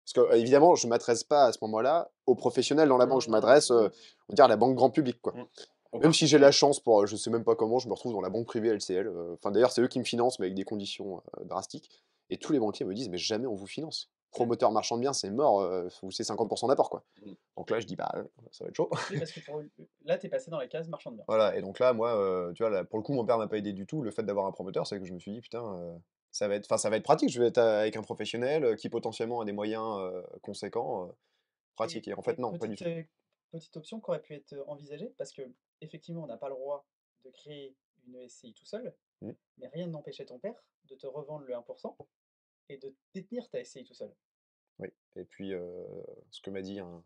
Parce que, évidemment, je ne m'adresse pas à ce moment-là aux professionnels dans la banque, je m'adresse, on va dire, à la banque grand public, quoi. Au Même si j'ai la particulier. chance pour, je sais même pas comment, je me retrouve dans la banque privée LCL. Enfin, d'ailleurs, c'est eux qui me financent, mais avec des conditions drastiques. Et tous les banquiers me disent, mais jamais on vous finance. Promoteur marchand de biens, c'est mort, ou c'est 50% d'apport, quoi. Mm. Donc là, je dis, bah, ça va être chaud. oui, parce que là, tu es passé dans la case marchand de biens. Voilà, et donc là, moi, tu vois, là, pour le coup, mon père m'a pas aidé du tout. Le fait d'avoir un promoteur, c'est que je me suis dit, putain, ça va être pratique. Je vais être avec un professionnel qui potentiellement a des moyens conséquents. Pratique. Et en fait, non, pas du petite, tout. petite option qui aurait pu être envisagée, parce que effectivement, on n'a pas le droit de créer une SCI tout seul, Mmh. mais rien n'empêchait ton père de te revendre le 1% et de détenir ta SCI tout seul. Oui. Et puis, ce que m'a dit un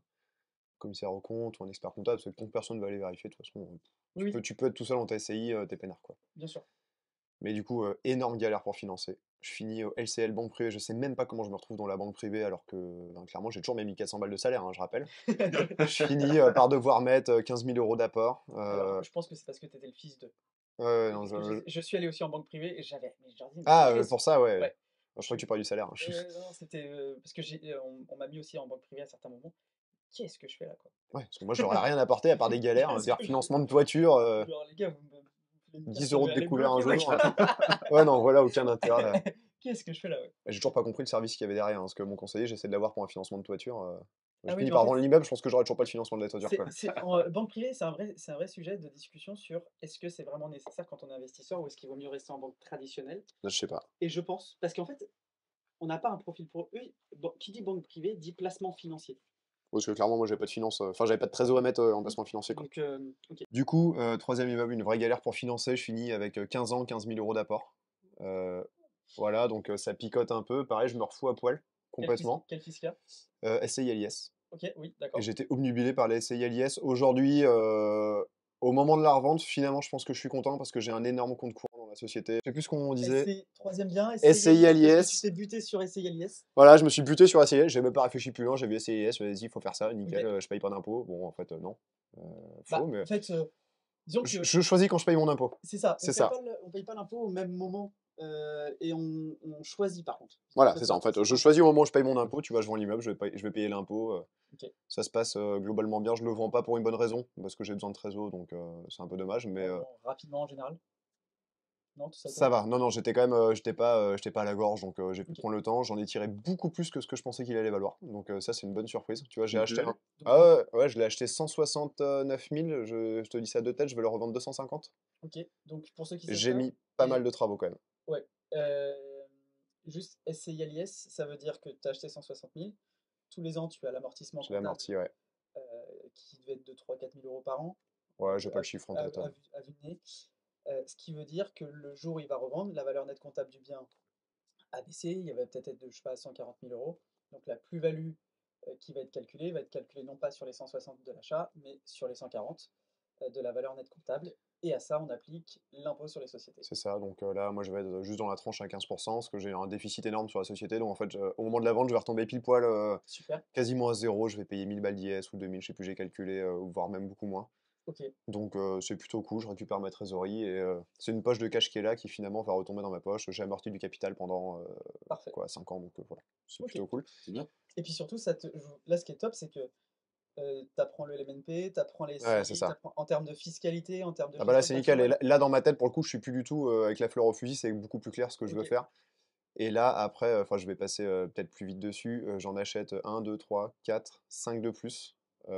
commissaire aux comptes ou un expert comptable, c'est que tant que personne va aller vérifier, de toute façon, Oui, oui, tu peux être tout seul dans ta SCI, t'es peinard, quoi. bien sûr. Mais du coup, énorme galère pour financer. Je finis au LCL banque privée, je sais même pas comment je me retrouve dans la banque privée alors que, ben, clairement, j'ai toujours mes 1400 balles de salaire, hein, je rappelle. Je finis par devoir mettre 15 000 euros d'apport. Alors, je pense que c'est parce que tu étais le fils de. Ouais, non, Parce que je suis allé aussi en banque privée et mais je leur dis, mais Ah, qu'est-ce. pour ça, ouais. Ouais, Je crois que tu parlais du salaire, hein. non, c'était parce que on m'a mis aussi en banque privée à certains moments. Qu'est-ce que je fais là, quoi? Ouais, parce que moi, j'aurais rien apporté à part des galères, hein, Parce c'est-à-dire que financement de toiture, genre, les gars, vous voulez me dire 10 que euros de elle est découvert un bloquée, jour. mec. Ouais, non, voilà, aucun intérêt. Qu'est-ce que je fais là, ouais? J'ai toujours pas compris le service qu'il y avait derrière, hein, parce que mon conseiller, j'essaie de l'avoir pour un financement de toiture. J'ai Ah oui, fini mais en par fait, vendre l'immeuble, je pense que j'aurai toujours pas le financement de la toiture, quoi. en banque privée, c'est un vrai sujet de discussion sur est-ce que c'est vraiment nécessaire quand on est investisseur ou est-ce qu'il vaut mieux rester en banque traditionnelle? Là, je sais pas. Et je pense, parce qu'en fait, on n'a pas un profil pour eux. Qui dit banque privée dit placement financier. Parce que clairement, moi, j'avais pas de finance, enfin, j'avais pas de trésor à mettre en Oui. placement financier, quoi. Donc, ok. Du coup, troisième immeuble, une vraie galère pour financer. Je finis avec 15 ans, 15 000 euros d'apport. Euh, voilà, donc ça picote un peu. Pareil, je me refous à poil, complètement. Quel fiscal? SCI LIS. Ok, oui, Et d'accord. j'étais obnubilé par la SCI LIS. Aujourd'hui, au moment de la revente, finalement, je pense que je suis content parce que j'ai un énorme compte courant dans la société. Je sais plus ce qu'on disait. Troisième bien, SCI SCI parce que tu LIS. t'es buté sur SCI LIS. Voilà, je me suis buté sur SCI LIS. J'ai même pas réfléchi plus loin. J'ai vu SCI LIS. Vas-y, il faut faire ça. Ok. Nickel. Je paye pas d'impôt. Bon, en fait, non. Faux, Bah, mais en fait, disons que je choisis quand je paye mon impôt. c'est ça. C'est ça. On paye pas l'impôt au même moment et on choisit par contre. Voilà, Ça, c'est ça. En fait, je important. choisis au moment où je paye mon impôt. Tu vois, je vends l'immeuble, je vais payer l'impôt. Ok. Ça se passe globalement bien. Je le vends pas pour une bonne raison, parce que j'ai besoin de trésor, donc c'est un peu dommage. Mais Bon, rapidement en général. Non, tout ça ça tourne. va. Non, non, j'étais quand même, j'étais pas à la gorge, donc j'ai pu Ok. prendre le temps. J'en ai tiré beaucoup plus que ce que je pensais qu'il allait valoir. Donc ça, c'est une bonne surprise. Tu vois, j'ai Une acheté plus-value? un. Ah ouais, ouais, je l'ai acheté 169 000. Je te dis ça de tête, je vais le revendre 250. Ok. Donc pour ceux qui savent J'ai pas, mis pas mal de travaux quand même. ouais. Juste SCI LIS, ça veut dire que tu as acheté 160 000. Tous les ans, tu as l'amortissement Je l'ai comptable amorti, ouais. euh, qui devait être de 3 000 à 4 000 euros par an, Ouais, j'ai pas le chiffre en tête, hein. à vue de nez. Ce qui veut dire que le jour où il va revendre, la valeur nette comptable du bien a baissé. Il y avait peut-être être de, je sais pas, 140 000 euros. Donc la plus-value qui va être calculée non pas sur les 160 de l'achat, mais sur les 140 de la valeur nette comptable. Et à ça, on applique l'impôt sur les sociétés. C'est ça, donc là, moi je vais être juste dans la tranche à 15%, parce que j'ai un déficit énorme sur la société, donc en fait, au moment de la vente, je vais retomber pile poil Super. quasiment à zéro, je vais payer 1000 balles d'IS ou 2000, je sais plus, j'ai calculé, ou voire même beaucoup moins. Ok. Donc c'est plutôt cool, je récupère ma trésorerie, et c'est une poche de cash qui est là, qui finalement va retomber dans ma poche. J'ai amorti du capital pendant Parfait. quoi, 5 ans, donc voilà, c'est Ok. plutôt cool. C'est bien. Et puis surtout, là, ce qui est top, c'est que tu apprends le LMNP, tu apprends les Ouais, c'est SCI, ça. en termes de fiscalité, en termes de Ah bah là, gestion de c'est nickel, et patrimoine. là, dans ma tête, pour le coup, je suis plus du tout avec la fleur au fusil, c'est beaucoup plus clair ce que je veux Ok. faire. Et là, après, enfin, je vais passer peut-être plus vite dessus. J'en achète un, 2, 3, 4, 5 de plus Ok.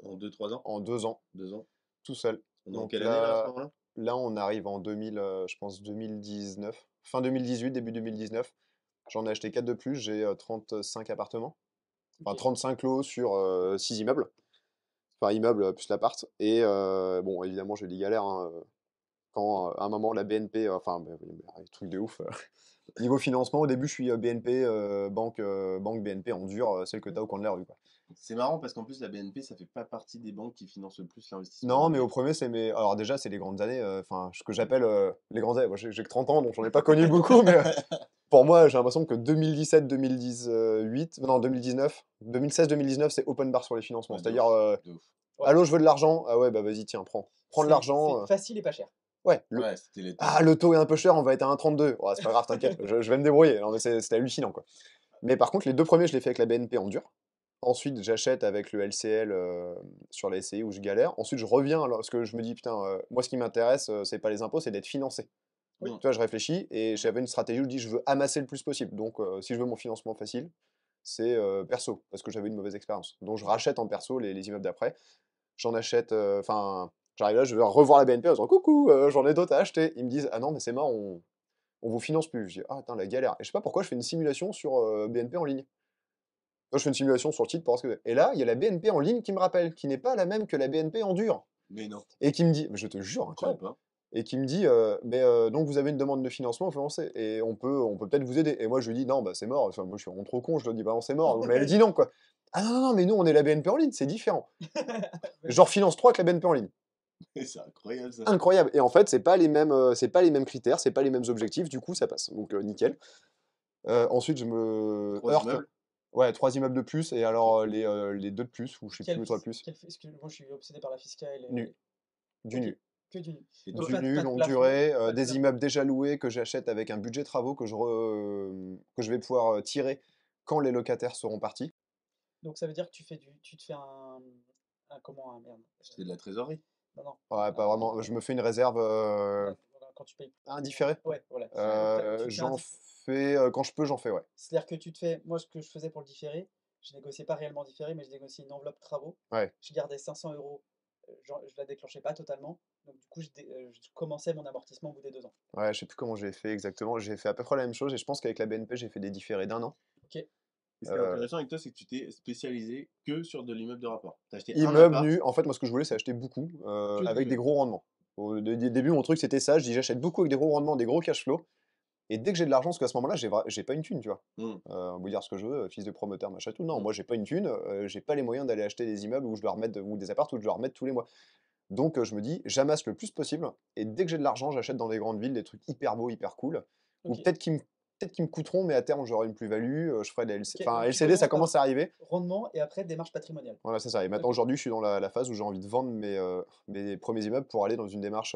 En 2-3 ans? en 2 ans, 2 ans? tout seul. On est en Donc quelle année là à ce là, moment-là? là, on arrive en 2000, je pense 2019, fin 2018, début 2019. J'en ai acheté 4 de plus, j'ai 35 appartements, enfin Ok. 35 lots sur 6 immeubles, enfin immeubles plus l'appart. Et bon, évidemment, j'ai des galères, hein, quand à un moment la BNP, enfin, bah, oui, bah, truc de ouf. Niveau financement, au début, je suis BNP, banque BNP en dur, celle que tu as au coin de la rue, quoi. C'est marrant parce qu'en plus, la BNP, ça fait pas partie des banques qui financent le plus l'investissement Non, mais au immobilier. premier, c'est mes. Alors, déjà, c'est les grandes années, enfin, ce que j'appelle les grandes années. Moi, j'ai que 30 ans, donc j'en ai pas connu beaucoup, mais pour moi, j'ai l'impression que 2017-2018, non, 2019, 2016-2019, c'est open bar sur les financements. Ouais, de C'est-à-dire, ouf. De ouf. Ouais. allô, je veux de l'argent. Ah ouais, bah vas-y, tiens, prends. Prends de C'est l'argent. facile et pas cher. Ouais, Ouais, c'était les top. ah, le taux est un peu cher, on va être à 1,32. Oh, c'est pas grave, t'inquiète, je vais me débrouiller. Non, mais c'est hallucinant, quoi. Mais par contre, les deux premiers, je les fais avec la BNP en dur. Ensuite, j'achète avec le LCL sur la SCI où je galère. Ensuite, je reviens parce que je me dis, putain, moi, ce qui m'intéresse, c'est pas les impôts, c'est d'être financé. Oui. Mm. Tu vois, je réfléchis et j'avais une stratégie où je dis, je veux amasser le plus possible. Donc, si je veux mon financement facile, c'est perso, parce que j'avais une mauvaise expérience. Donc, je rachète en perso les immeubles d'après. J'en achète, enfin, j'arrive là, je vais revoir la BNP en disant, coucou, j'en ai d'autres à acheter. Ils me disent, ah non, mais c'est marrant, on vous finance plus. Je dis, ah, attends, la galère. Et je sais pas pourquoi je fais une simulation sur BNP en ligne. Moi, je fais une simulation sur le titre pour voir ce que c'est. Et là, il y a la BNP en ligne qui me rappelle, qui n'est pas la même que la BNP en dur. Mais non, Et qui me dit, mais je te jure, je croyais incroyable. pas. Et qui me dit, donc vous avez une demande de financement, il faut lancer. Et on peut peut-être vous aider. Et moi, je lui dis, non, bah c'est mort. Enfin, moi, je suis vraiment trop con, je lui dis, bah non, c'est mort. Mais elle dit non, quoi. Ah non, non, non, mais nous, on est la BNP en ligne, c'est différent. Ouais. Genre, finance 3 que la BNP en ligne. C'est incroyable ça. Incroyable. Et en fait, c'est pas les mêmes critères, c'est pas les mêmes objectifs, du coup, ça passe. Donc, nickel. Ensuite, je me 3 heurte. immeubles. Ouais, 3 immeubles de plus, et alors les 2 de plus, ou je sais plus, Quel ou 3 de fis plus. quel fis parce que moi, je suis obsédé par la fiscale et Nu. Du OK, nu. que du nu. Et Donc toi, Du nu, pas de longue plafond, durée, pas de des plafond. immeubles déjà loués que j'achète avec un budget travaux que je vais pouvoir tirer quand les locataires seront partis. Donc ça veut dire que tu te fais un comment? Un merde, tu fais de la trésorerie. non, non, Ouais, pas vraiment. Je me fais une réserve voilà, voilà, quand tu payes indifférée. ouais, voilà. Donc tu te fais un J'en diff fais quand je peux, j'en fais, ouais. c'est-à-dire que tu te fais moi, ce que je faisais pour le différé, je négociais pas réellement différé, mais je négociais une enveloppe travaux. Ouais. Je gardais 500 €, genre je la déclenchais pas totalement, donc du coup, je commençais mon amortissement au bout des 2 ans. Ouais, je sais plus comment j'ai fait exactement. J'ai fait à peu près la même chose, et je pense qu'avec la BNP, j'ai fait des différés d'1 an. OK, Et ce qui est Euh, intéressant avec toi, c'est que tu t'es spécialisé que sur de l'immeuble de rapport. Tu as acheté un Immeuble appart. nu, en fait, moi, ce que je voulais, c'est acheter beaucoup que de avec des l'immeuble. gros rendements. Au début, mon truc, c'était ça. Je dis, j'achète beaucoup avec des gros rendements, des gros cash flow. Et dès que j'ai de l'argent, parce qu'à ce moment-là, j'ai pas une thune, tu vois. Mmh, On peut dire ce que je veux, fils de promoteur, machin, tout. Non, mmh. moi, j'ai pas une thune, j'ai pas les moyens d'aller acheter des immeubles où je dois remettre, ou des apparts où je dois remettre tous les mois. Donc, je me dis, j'amasse le plus possible. Et dès que j'ai de l'argent, j'achète dans des grandes villes des trucs hyper beaux, hyper cool. Ou OK, peut-être qu'ils me coûteront, mais à terme, j'aurai une plus-value. Je ferai des LC... OK, Enfin, donc tu LCD, ça commences par commence à arriver. rendement et après démarche patrimoniale. Voilà, c'est ça. Et maintenant, OK, aujourd'hui, je suis dans la phase où j'ai envie de vendre mes premiers immeubles pour aller dans une démarche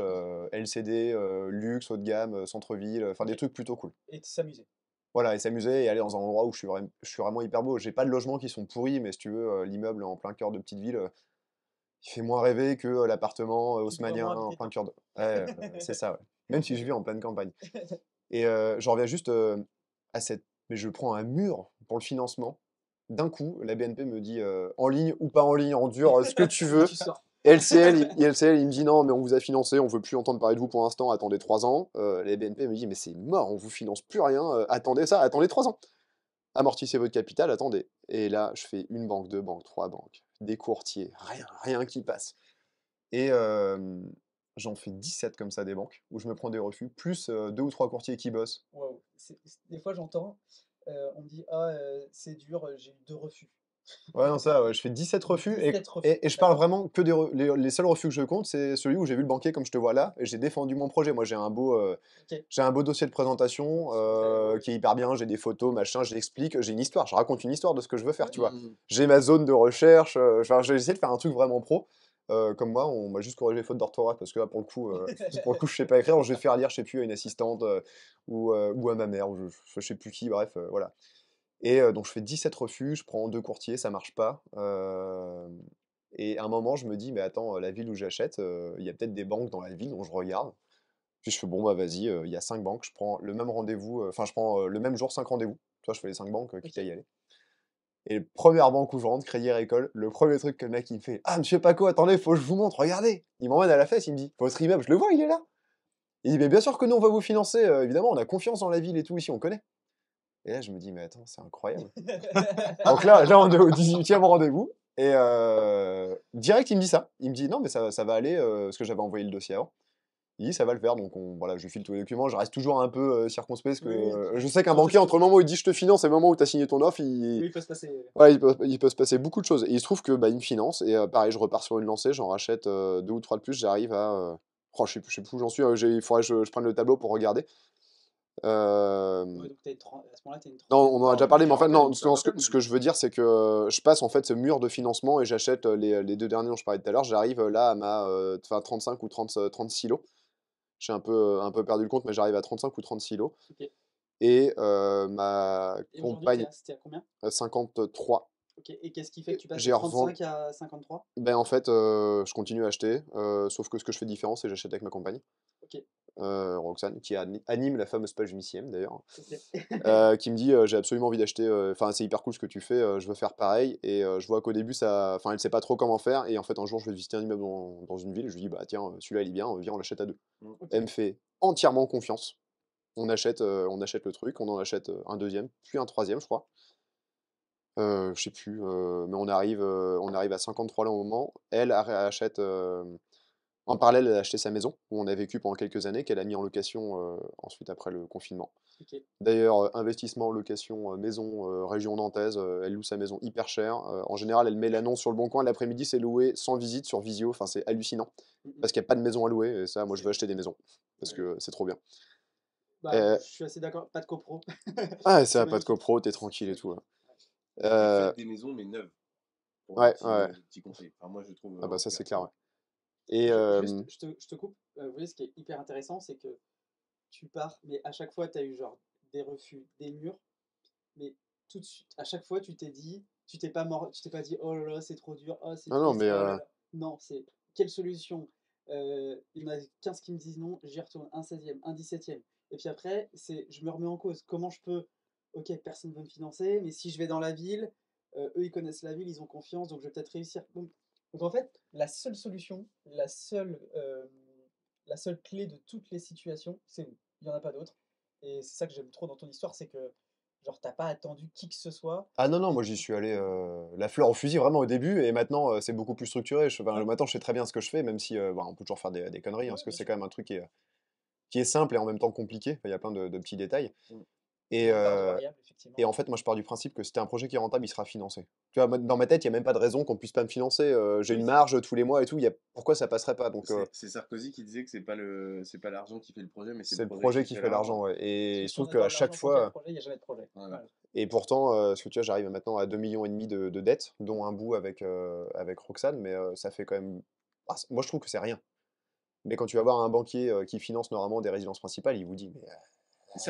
LCD, luxe, haut de gamme, centre-ville, enfin des OK, trucs plutôt cool. et de s'amuser. Voilà, et s'amuser et aller dans un endroit où je suis vraiment hyper beau. J'ai pas de logements qui sont pourris, mais si tu veux, l'immeuble en plein cœur de petite ville, il fait moins rêver que l'appartement Tu dois haussmannien vraiment en habiter plein dedans. cœur de. Ouais, c'est ça, ouais. Même si je vis en pleine campagne. Et j'en reviens juste à cette. Mais je prends un mur pour le financement. D'un coup, la BNP me dit en ligne ou pas en ligne, en dur, ce que tu veux. Tu sors. LCL, il me dit non, mais on vous a financé, on veut plus entendre parler de vous pour l'instant, attendez 3 ans. La BNP me dit, mais c'est mort, on vous finance plus rien, attendez ça, attendez 3 ans. Amortissez votre capital, attendez. Et là, je fais une banque, deux banques, trois banques, des courtiers, rien qui passe. Et j'en fais 17 comme ça des banques, où je me prends des refus, plus deux ou trois courtiers qui bossent. Waouh, des fois j'entends, on me dit: «Ah, c'est dur, j'ai eu 2 refus». Ouais, non, ça, ouais, je fais 17 refus, 17 refus, et je parle d'accord. vraiment que les seuls refus que je compte, c'est celui où j'ai vu le banquier comme je te vois là, et j'ai défendu mon projet. Moi, OK, j'ai un beau dossier de présentation très ouais, ouais. qui est hyper bien, j'ai des photos, machin, j'explique, j'ai une histoire, je raconte une histoire de ce que je veux faire, Ouais, tu non, vois. mais Mmh. J'ai ma zone de recherche, enfin, j'ai essayé de faire un truc vraiment pro. Comme moi, on m'a juste corrigé les fautes d'orthographe parce que là, pour le coup, je sais pas écrire, donc je vais faire lire, je sais plus, à une assistante ou à ma mère, ou je sais plus qui, bref, voilà. Et donc je fais 17 refus, je prends 2 courtiers, ça marche pas. Et à un moment, je me dis: «Mais attends, la ville où j'achète, il y a peut-être des banques dans la ville», donc je regarde. Puis je fais: «Bon, bah, vas-y, il y a 5 banques». Je prends le même rendez-vous, enfin, je prends, le même jour 5 rendez-vous. Tu vois, je fais les 5 banques, quitte à OK. y aller. Et première banque où je rentre, Crédit Agricole, le premier truc que le mec il me fait: «Ah monsieur Paco, attendez, faut que je vous montre, regardez!» Il m'emmène à la fesse, il me dit: «Votre immeuble, je le vois, il est là!» Il dit: «Mais bien sûr que nous, on va vous financer, évidemment, on a confiance dans la ville et tout ici, on connaît». Et là, je me dis: «Mais attends, c'est incroyable». Donc là, on est au 18e rendez-vous, et direct, il me dit ça. Il me dit: «Non, mais ça va aller», parce que j'avais envoyé le dossier avant. Il dit: «Ça va le faire», donc voilà, je lui file tous les documents. Je reste toujours un peu circonspect parce que Oui, oui, je sais qu'un on sait banquier, jamais. entre le moment où il dit: «Je te finance» et le moment où tu as signé ton offre, Oui, il peut se passer ouais, il peut se passer beaucoup de choses. Et il se trouve que, bah, il me finance, et pareil, je repars sur une lancée, j'en rachète 2 ou 3 de plus, j'arrive à, oh, je sais plus où j'en suis, il faudrait que je prenne le tableau pour regarder. ouais, Hem donc tu une tren à ce moment-là, tu as une Non, trentaine on en a de déjà Non, parlé, une mais en fait, quarantaine, non, une ce cinquantaine que même. je veux dire, c'est que je passe en fait ce mur de financement et j'achète les 2 derniers dont je parlais tout à l'heure. J'arrive là à ma enfin, 35 ou 30 silos. J'ai un peu perdu le compte, mais j'arrive à 35 ou 30 silos. OK, Et ma et aujourd'hui, compagne, tu es à combien? 53. OK, et qu'est-ce qui fait que tu passes de J'ai revendu. 35 à 53? Ben, en fait, je continue à acheter, sauf que ce que je fais différent, c'est que j'achète avec ma compagne, OK, Roxane, qui anime la fameuse page Uniciem d'ailleurs. OK. Qui me dit «J'ai absolument envie d'acheter, enfin, c'est hyper cool ce que tu fais, je veux faire pareil». Et je vois qu'au début ça enfin, elle sait pas trop comment faire, et en fait, un jour, je vais visiter un immeuble dans une ville, je lui dis: «Bah, tiens, celui-là, il est bien, viens, on l'achète à 2». Mmh. OK, Elle me fait entièrement confiance. On achète le truc, on en achète, un deuxième, puis un troisième, je crois. Je sais plus, mais on arrive à 53 là au moment. Elle achète, en parallèle, elle a acheté sa maison, où on a vécu pendant quelques années, qu'elle a mis en location ensuite après le confinement. Ok. D'ailleurs, investissement en location, maison, région nantaise, elle loue sa maison hyper cher. En général, elle met l'annonce sur le bon coin, l'après-midi, c'est loué sans visite sur Visio, enfin c'est hallucinant. Mhm. Parce qu'il n'y a pas de maison à louer, et ça, moi je C'est veux acheter des maisons, parce ouais. que c'est trop bien. Bah, Euh, je suis assez d'accord, pas de copro. ah, C'est ça, pas de magnifique. copro, t'es tranquille C'est et tout, magnifique. là. Ouais. Et Euh, faites des maisons, mais neuves, pour ouais, ouais. le petit conseil. Enfin, moi, je trouve, Ah bah en ça tout cas. c'est clair, ouais. Et Juste, je te coupe. Vous voyez, ce qui est hyper intéressant, c'est que tu pars, mais à chaque fois, tu as eu genre des refus, des murs, mais tout de suite, à chaque fois, tu t'es dit, tu t'es pas mort, tu t'es pas dit, oh là là, c'est trop dur, oh c'est non, non, triste, mais oh là là. Non, c'est quelle solution? Il y en a 15 qui me disent non, j'y retourne, un 16e, un 17e. Et puis après, c'est, je me remets en cause. Comment je peux, ok, personne ne veut me financer, mais si je vais dans la ville, eux, ils connaissent la ville, ils ont confiance, donc je vais peut-être réussir. Donc en fait, la seule solution, la seule clé de toutes les situations, c'est vous. Il n'y en a pas d'autre. Et c'est ça que j'aime trop dans ton histoire, c'est que genre t'as pas attendu qui que ce soit. ah non, non, Et moi j'y suis allé la fleur au fusil vraiment au début, et maintenant c'est beaucoup plus structuré. Enfin, ouais, maintenant je sais très bien ce que je fais, même si bah, on peut toujours faire des conneries, hein, ouais, parce que bien c'est sûr. quand même un truc qui est simple et en même temps compliqué. Enfin, il y a plein de petits détails. Mm. Et, Beaucoup de part du euh, variable, et effectivement. en fait, moi je pars du principe que si t'es un projet qui est rentable, il sera financé. Tu vois, dans ma tête, il n'y a même pas de raison qu'on puisse pas me financer. J'ai Oui, une c'est ça. marge tous les mois et tout. Pourquoi ça passerait pas? Donc C'est Sarkozy qui disait que c'est pas l'argent qui fait le projet, mais c'est le c'est le projet projet qui qui fait fait l'argent, l'argent. ouais. Et il se Si on trouve attend qu'à de chaque l'argent pour qu'il y ait un fois. projet, il n'y a jamais de projet. Voilà. Voilà. Et pourtant, parce que tu vois, j'arrive maintenant à 2,5 millions de dettes, dont un bout avec Roxane, mais ça fait quand même. Ah, moi, je trouve que c'est rien. Mais quand tu vas voir un banquier qui finance normalement des résidences principales, il vous dit, mais Non,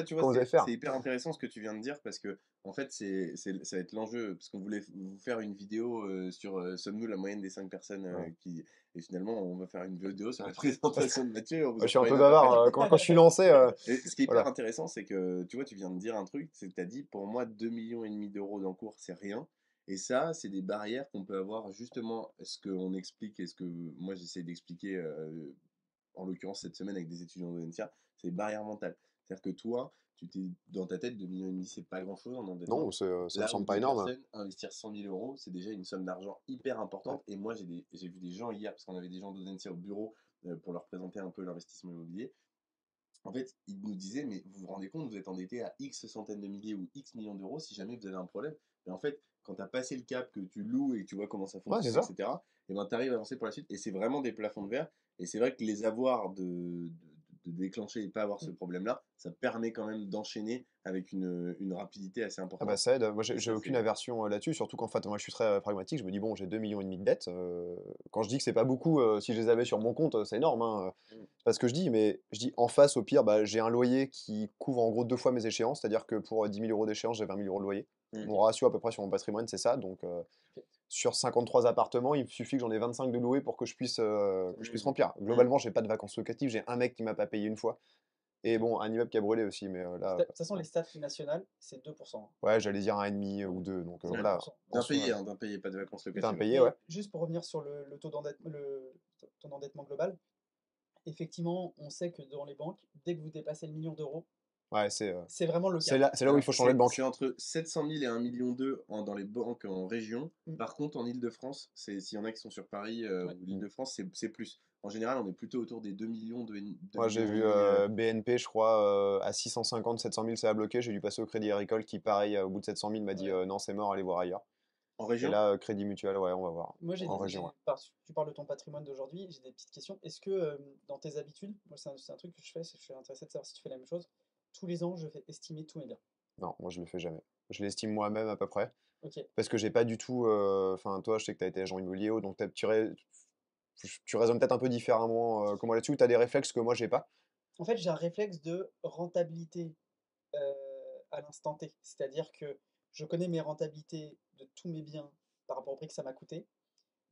Tu vois, comment vous allez faire? c'est hyper intéressant ce que tu viens de dire parce que, en fait, ça va être l'enjeu. Parce qu'on voulait vous faire une vidéo sur sommes-nous la moyenne des 5 personnes Ouais. qui. Et finalement, on va faire une vidéo sur la présentation de Mathieu. On vous Moi, je en suis un fera peu une un peu bavard. après. Quand je suis lancé, Et ce qui est hyper voilà. intéressant, c'est que tu vois, tu viens de dire un truc, c'est que tu as dit pour moi 2,5 millions d'euros d'encours, c'est rien. Et ça, c'est des barrières qu'on peut avoir justement, ce qu'on explique et ce que moi j'essaie d'expliquer, en l'occurrence cette semaine avec des étudiants d'ONCIA, c'est les barrières mentales. C'est-à-dire que toi, tu t'es dans ta tête, 2,5 millions, c'est pas grand-chose en Non, endettement. ça me Là où semble pas deux énorme. personnes investir 100 000 euros, c'est déjà une somme d'argent hyper Ouais. importante. Et moi, j'ai vu des gens hier, parce qu'on avait des gens d'ONCIA au bureau pour leur présenter un peu l'investissement immobilier. En fait, ils nous disaient, mais vous vous rendez compte, vous êtes endetté à X centaines de milliers ou X millions d'euros si jamais vous avez un problème. Mais en fait, quand tu as passé le cap, que tu loues et que tu vois comment ça Ouais, c'est fonctionne, ça. etc., et ben, tu arrives à avancer pour la suite. Et c'est vraiment des plafonds de verre. Et c'est vrai que les avoirs de déclencher et pas avoir ce problème-là, ça permet quand même d'enchaîner avec une rapidité assez Ah bah importante. ça aide. Moi, j'ai Et j'ai ça, aucune c'est. aversion là-dessus, surtout qu'en fait, moi, je suis très pragmatique. Je me dis, bon, j'ai 2,5 millions de dettes. Quand je dis que c'est pas beaucoup, si je les avais sur mon compte, c'est énorme, hein. Mm. C'est pas ce que je dis, mais je dis en face, au pire, bah, j'ai un loyer qui couvre en gros 2 fois mes échéances, c'est-à-dire que pour 10 000 euros d'échéance, j'ai 20 000 euros de loyer. Mm. Mon ratio à peu près sur mon patrimoine, c'est ça. Donc sur 53 appartements, il suffit que j'en ai 25 de loués pour que je puisse Mm. remplir. Mm. Globalement, j'ai pas de vacances locatives, j'ai un mec qui m'a pas payé une fois. Et bon, un immeuble qui a brûlé aussi, mais De là, toute façon, les stats nationales, c'est 2%. ouais, j'allais dire 1,5 Ouais, ou 2. Donc c'est Ouais. voilà, 2%. en soi, D'impayé, pas de vacances locatives. d'impayé, ouais. Mais juste pour revenir sur le taux d'endettement, ton endettement global, effectivement, on sait que dans les banques, dès que vous dépassez le million d'euros, Ouais, c'est c'est vraiment le c'est cap. là où il Alors, faut changer de c'est banque. entre 700 000 et 1,2 million dans les banques en région. Mm. Par contre, en Île-de-France, s'il y en a qui sont sur Paris Ouais. ou Mm. l'Île-de-France, c'est plus. En général, on est plutôt autour des 2 millions, 2 Moi, j'ai millions et vu demi. BNP, je crois, à 650, 700 000, ça a bloqué. J'ai dû passer au Crédit Agricole qui, pareil, au bout de 700 000, m'a dit Ouais. non, c'est mort, allez voir ailleurs. En Et région? là, Crédit Mutuel, ouais, on va voir. Moi, En région, ouais. tu parles de ton patrimoine d'aujourd'hui, j'ai des petites questions. Est-ce que dans tes habitudes, moi, c'est un truc que je fais, je suis intéressé de savoir si tu fais la même chose. Tous les ans, je fais estimer tous mes biens. Non, moi, je le fais jamais. Je l'estime moi-même à peu près. Ok. Parce que j'ai pas du tout. Enfin, toi, je sais que tu as été agent immobilier, donc tu raisonnes peut-être un peu différemment que moi là-dessus. Tu as des réflexes que moi, j'ai pas. En fait, j'ai un réflexe de rentabilité à l'instant T. C'est-à-dire que je connais mes rentabilités de tous mes biens par rapport au prix que ça m'a coûté,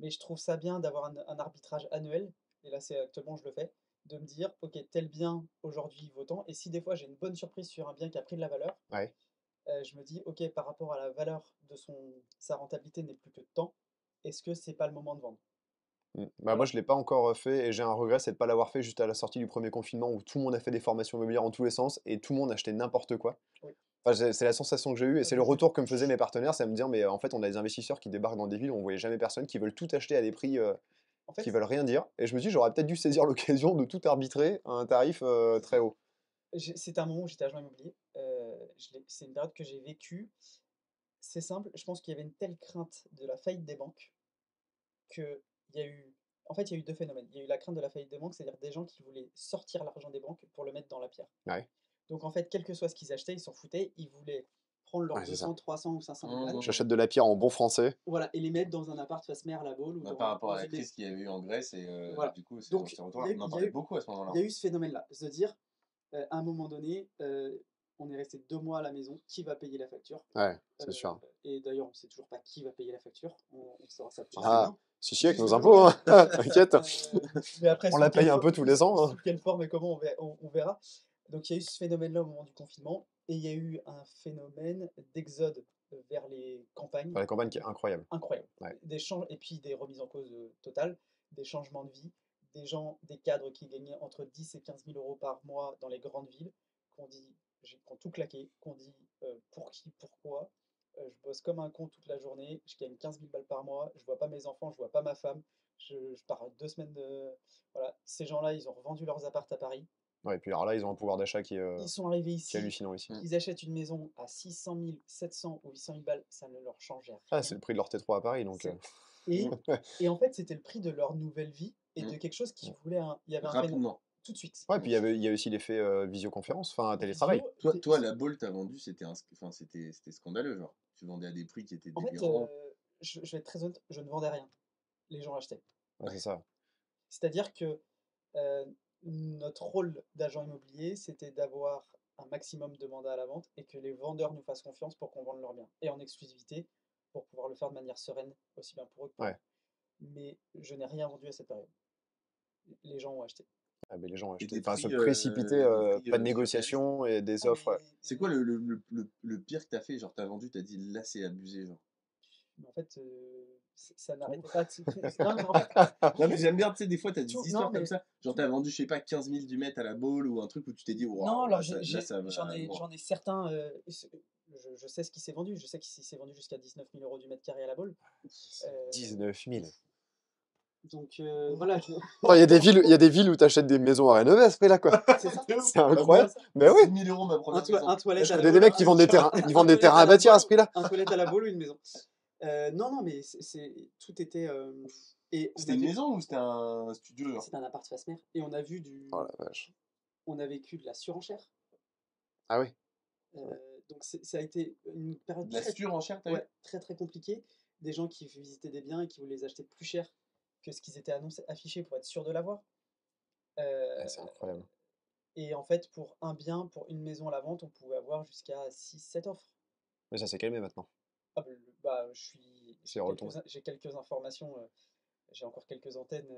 mais je trouve ça bien d'avoir un arbitrage annuel, et là c'est actuellement je le fais, de me dire, ok, tel bien aujourd'hui vaut tant, et si des fois j'ai une bonne surprise sur un bien qui a pris de la valeur, Ouais. je me dis, ok, par rapport à la valeur de sa rentabilité n'est plus que de temps, est-ce que c'est pas le moment de vendre? Bah, moi, Voilà. je l'ai pas encore fait et j'ai un regret, c'est de pas l'avoir fait juste à la sortie du premier confinement où tout le monde a fait des formations immobilières en tous les sens et tout le monde achetait n'importe quoi. Oui. Enfin, c'est la sensation que j'ai eue et Ah, c'est le bien sûr. retour que me faisaient mes partenaires, c'est à me dire, mais en fait, on a des investisseurs qui débarquent dans des villes où on voyait jamais personne, qui veulent tout acheter à des prix En qui fait, veulent rien dire. Et je me dis, j'aurais peut-être dû saisir l'occasion de tout arbitrer à un tarif très haut. c'était un moment où j'étais agent immobilier. C'est une période que j'ai vécue. C'est simple, je pense qu'il y avait une telle crainte de la faillite des banques qu'il y a eu. En fait, il y a eu deux phénomènes. Il y a eu la crainte de la faillite des banques, c'est-à-dire des gens qui voulaient sortir l'argent des banques pour le mettre dans la pierre. Ouais, Donc en fait, quel que soit ce qu'ils achetaient, ils s'en foutaient. Ils voulaient prendre leurs ouais, c'est ça. 200, 300 ou 500 000 balles, J'achète de la pierre en bon français. voilà, et les mettre dans un appart face mer à la Baule ou Bah, par rapport dans à la une maison. crise qu'il y avait eu en Grèce, et Voilà. du coup, c'est dans Donc ces retours-là. On en il y a parlait eu, beaucoup à ce il moment-là. y a eu ce phénomène-là, se dire, à un moment donné, on est resté 2 mois à la maison, qui va payer la facture? Ouais, c'est sûr. Et d'ailleurs, on ne sait toujours pas qui va payer la facture. On saura ça plus Ah, tard. si, avec nos Justement, impôts, hein. T'inquiète. mais après, On sous la quelle paye un peu forme, tous les ans, hein. sous quelle forme et comment, on verra. Donc, il y a eu ce phénomène-là au moment du confinement, et il y a eu un phénomène d'exode vers les campagnes Dans la campagne qui est incroyable. incroyable. Ouais. Et puis des remises en cause totales, des changements de vie, des cadres qui gagnaient entre 10 et 15 000 euros par mois dans les grandes villes, qu'on dit, qui ont tout claqué, qu'on dit pour qui, pourquoi. Je bosse comme un con toute la journée, je gagne 15 000 balles par mois, je vois pas mes enfants, je vois pas ma femme, je pars 2 semaines de. Voilà, ces gens-là, ils ont revendu leurs apparts à Paris. Ouais, et puis alors là, ils ont un pouvoir d'achat Ils sont arrivés qui est ici, hallucinant ici. ils achètent une maison à 600 000, 700 ou 800 000 balles, ça ne leur changeait Ah, rien. c'est le prix de leur T3 à Paris, donc. C'est- Et, et en fait, c'était le prix de leur nouvelle vie et de quelque chose qui voulait il y avait un phénomène Rapidement. tout de suite. Ouais, puis il y a aussi l'effet visioconférence, enfin télétravail. Visio, Toi, la Baule, t'as vendu, c'était scandaleux, genre. Tu vendais à des prix qui étaient en fait, délirants. je vais être très honnête, je ne vendais rien. Les gens achetaient. Ouais, c'est ça. C'est-à-dire que euh, notre rôle d'agent immobilier, c'était d'avoir un maximum de mandats à la vente et que les vendeurs nous fassent confiance pour qu'on vende leurs biens. Et en exclusivité, pour pouvoir le faire de manière sereine, aussi bien pour eux que pour Ouais. nous. Mais je n'ai rien vendu à cette période. Les gens ont acheté. Ah, mais les gens Et achetaient. des Enfin, se prix, précipiter, des prix pas de surréalistes. négociation et des Ah, offres. C'est quoi le pire que t'as fait? Genre, t'as vendu, t'as dit là, c'est abusé, genre. mais en fait, ça n'arrêtait pas de se. Non, mais en fait, Non, mais j'aime bien, tu sais, des fois, t'as des tout. histoires Non, comme mais. ça. Genre, t'as vendu, je sais pas, 15 000 du mètre à la Baule ou un truc où tu t'es dit, Non, waouh, alors là, ça va. j'en ai certains. Je sais ce qui s'est vendu. Je sais qu'il s'est vendu jusqu'à 19 000 euros du mètre carré à la Baule. 19 000. Donc voilà. Il y a des villes où tu achètes des maisons à rénover à ce prix-là, quoi. C'est ça. C'est incroyable. Mais oui, 10 000 euros, ma première maison. Un toilette à je la connais des Baule, mecs qui vendent des terrains à bâtir à ce prix-là. un toilette à la Baule ou une maison. Non, mais tout était. Et on C'était a une vu- maison ou c'était un studio, genre? C'était un appart face mer. Et on a vu Oh la vache. on a vécu de la surenchère. Ah oui. Donc ça a été une période De la surenchère, t'as vu? ouais, très très compliquée. Des gens qui visitaient des biens et qui voulaient les acheter plus cher que ce qu'ils étaient affichés pour être sûr de l'avoir. Euh, Ah, c'est incroyable. et en fait, pour un bien, pour une maison à la vente, on pouvait avoir jusqu'à 6-7 offres. Mais ça s'est calmé maintenant. Ah, bah, C'est retombé. j'ai quelques informations, j'ai encore quelques antennes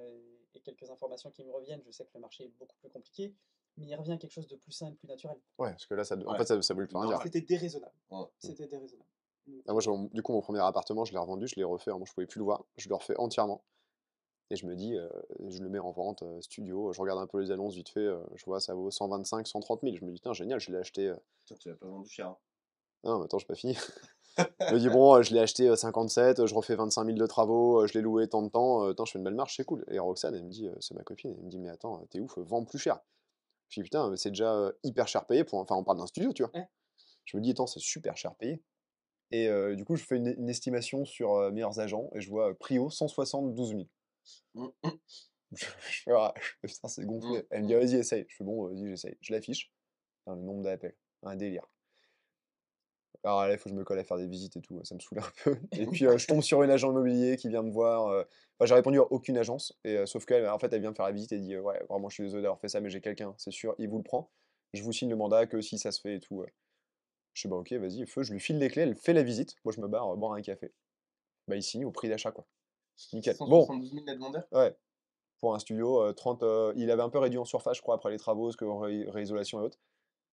et quelques informations qui me reviennent. Je sais que le marché est beaucoup plus compliqué, mais il revient à quelque chose de plus sain et de plus naturel. Ouais, parce que là, en Ouais. fait, ça voulait plus rien dire. Normal. C'était déraisonnable. Ouais. C'était déraisonnable. Donc, Ah, moi, du coup, mon premier appartement, je l'ai revendu, je l'ai refait. Moi, je pouvais plus le voir. Je le refais entièrement. Et je me dis, je le mets en vente, studio. Je regarde un peu les annonces vite fait. Je vois, ça vaut 125, 130 000. Je me dis, tiens, génial, je l'ai acheté. Putain, tu l'as pas vendu cher. Hein. Non, mais attends, j'ai pas fini. Je me dis, bon, je l'ai acheté 57, je refais 25 000 de travaux, je l'ai loué tant de temps. Attends, je fais une belle marche, c'est cool. Et Roxane, elle me dit, c'est ma copine, elle me dit, mais attends, t'es ouf, vends plus cher. Je dis, putain, c'est déjà hyper cher payé pour. Enfin, on parle d'un studio, tu vois. Ouais. Je me dis, attends, c'est super cher payé. Et du coup, je fais une estimation sur Meilleurs Agents et je vois prix haut 172 000. Je fais, ah, putain, c'est gonflé. Elle me dit, vas-y, essaye. Je fais, bon, vas-y, j'essaye. Je l'affiche. Putain, le nombre d'appels, un délire. Alors là, il faut que je me colle à faire des visites et tout, ça me saoule un peu. Et puis, je tombe sur une agent immobilier qui vient me voir. Enfin, j'ai répondu à aucune agence, et, sauf qu'elle, en fait, elle vient me faire la visite et dit, ouais, vraiment, je suis désolé d'avoir fait ça, mais j'ai quelqu'un, c'est sûr, il vous le prend. Je vous signe le mandat que si ça se fait et tout. Je sais, bah ok, vas-y, feu, je lui file les clés, elle fait la visite. Moi, je me barre boire un café. Bah, il signe au prix d'achat, quoi. Nickel. Bon, 172 000 net vendeur? ouais, pour un studio, 30, il avait un peu réduit en surface, je crois, après les travaux, parce que réisolation et autres.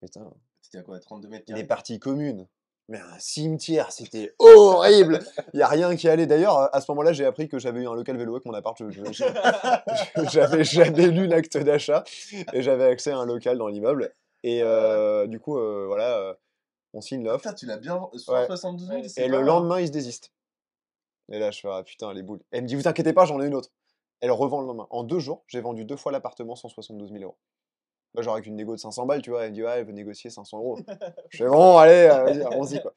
Putain, C'était à quoi? 32 mètres les carrés? parties communes. Mais un cimetière, c'était horrible. Il n'y a rien qui allait. D'ailleurs, à ce moment-là, j'ai appris que j'avais eu un local vélo avec mon appart. J'avais jamais lu l'acte d'achat et j'avais accès à un local dans l'immeuble. Et du coup, voilà, on signe Ah, l'offre. putain, tu l'as bien. Ouais. 172 000, Ouais. c'est Et pas le mal, hein. lendemain, il se désiste. Et là, je fais, ah putain, les boules. Elle me dit, vous inquiétez pas, j'en ai une autre. Elle revend le lendemain. En 2 jours, j'ai vendu 2 fois l'appartement 172 000 euros. Moi, genre avec une négo de 500 balles, tu vois. Elle me dit, ouais, elle veut négocier 500 euros. Je fais, bon, allez, vas-y, allons-y, quoi.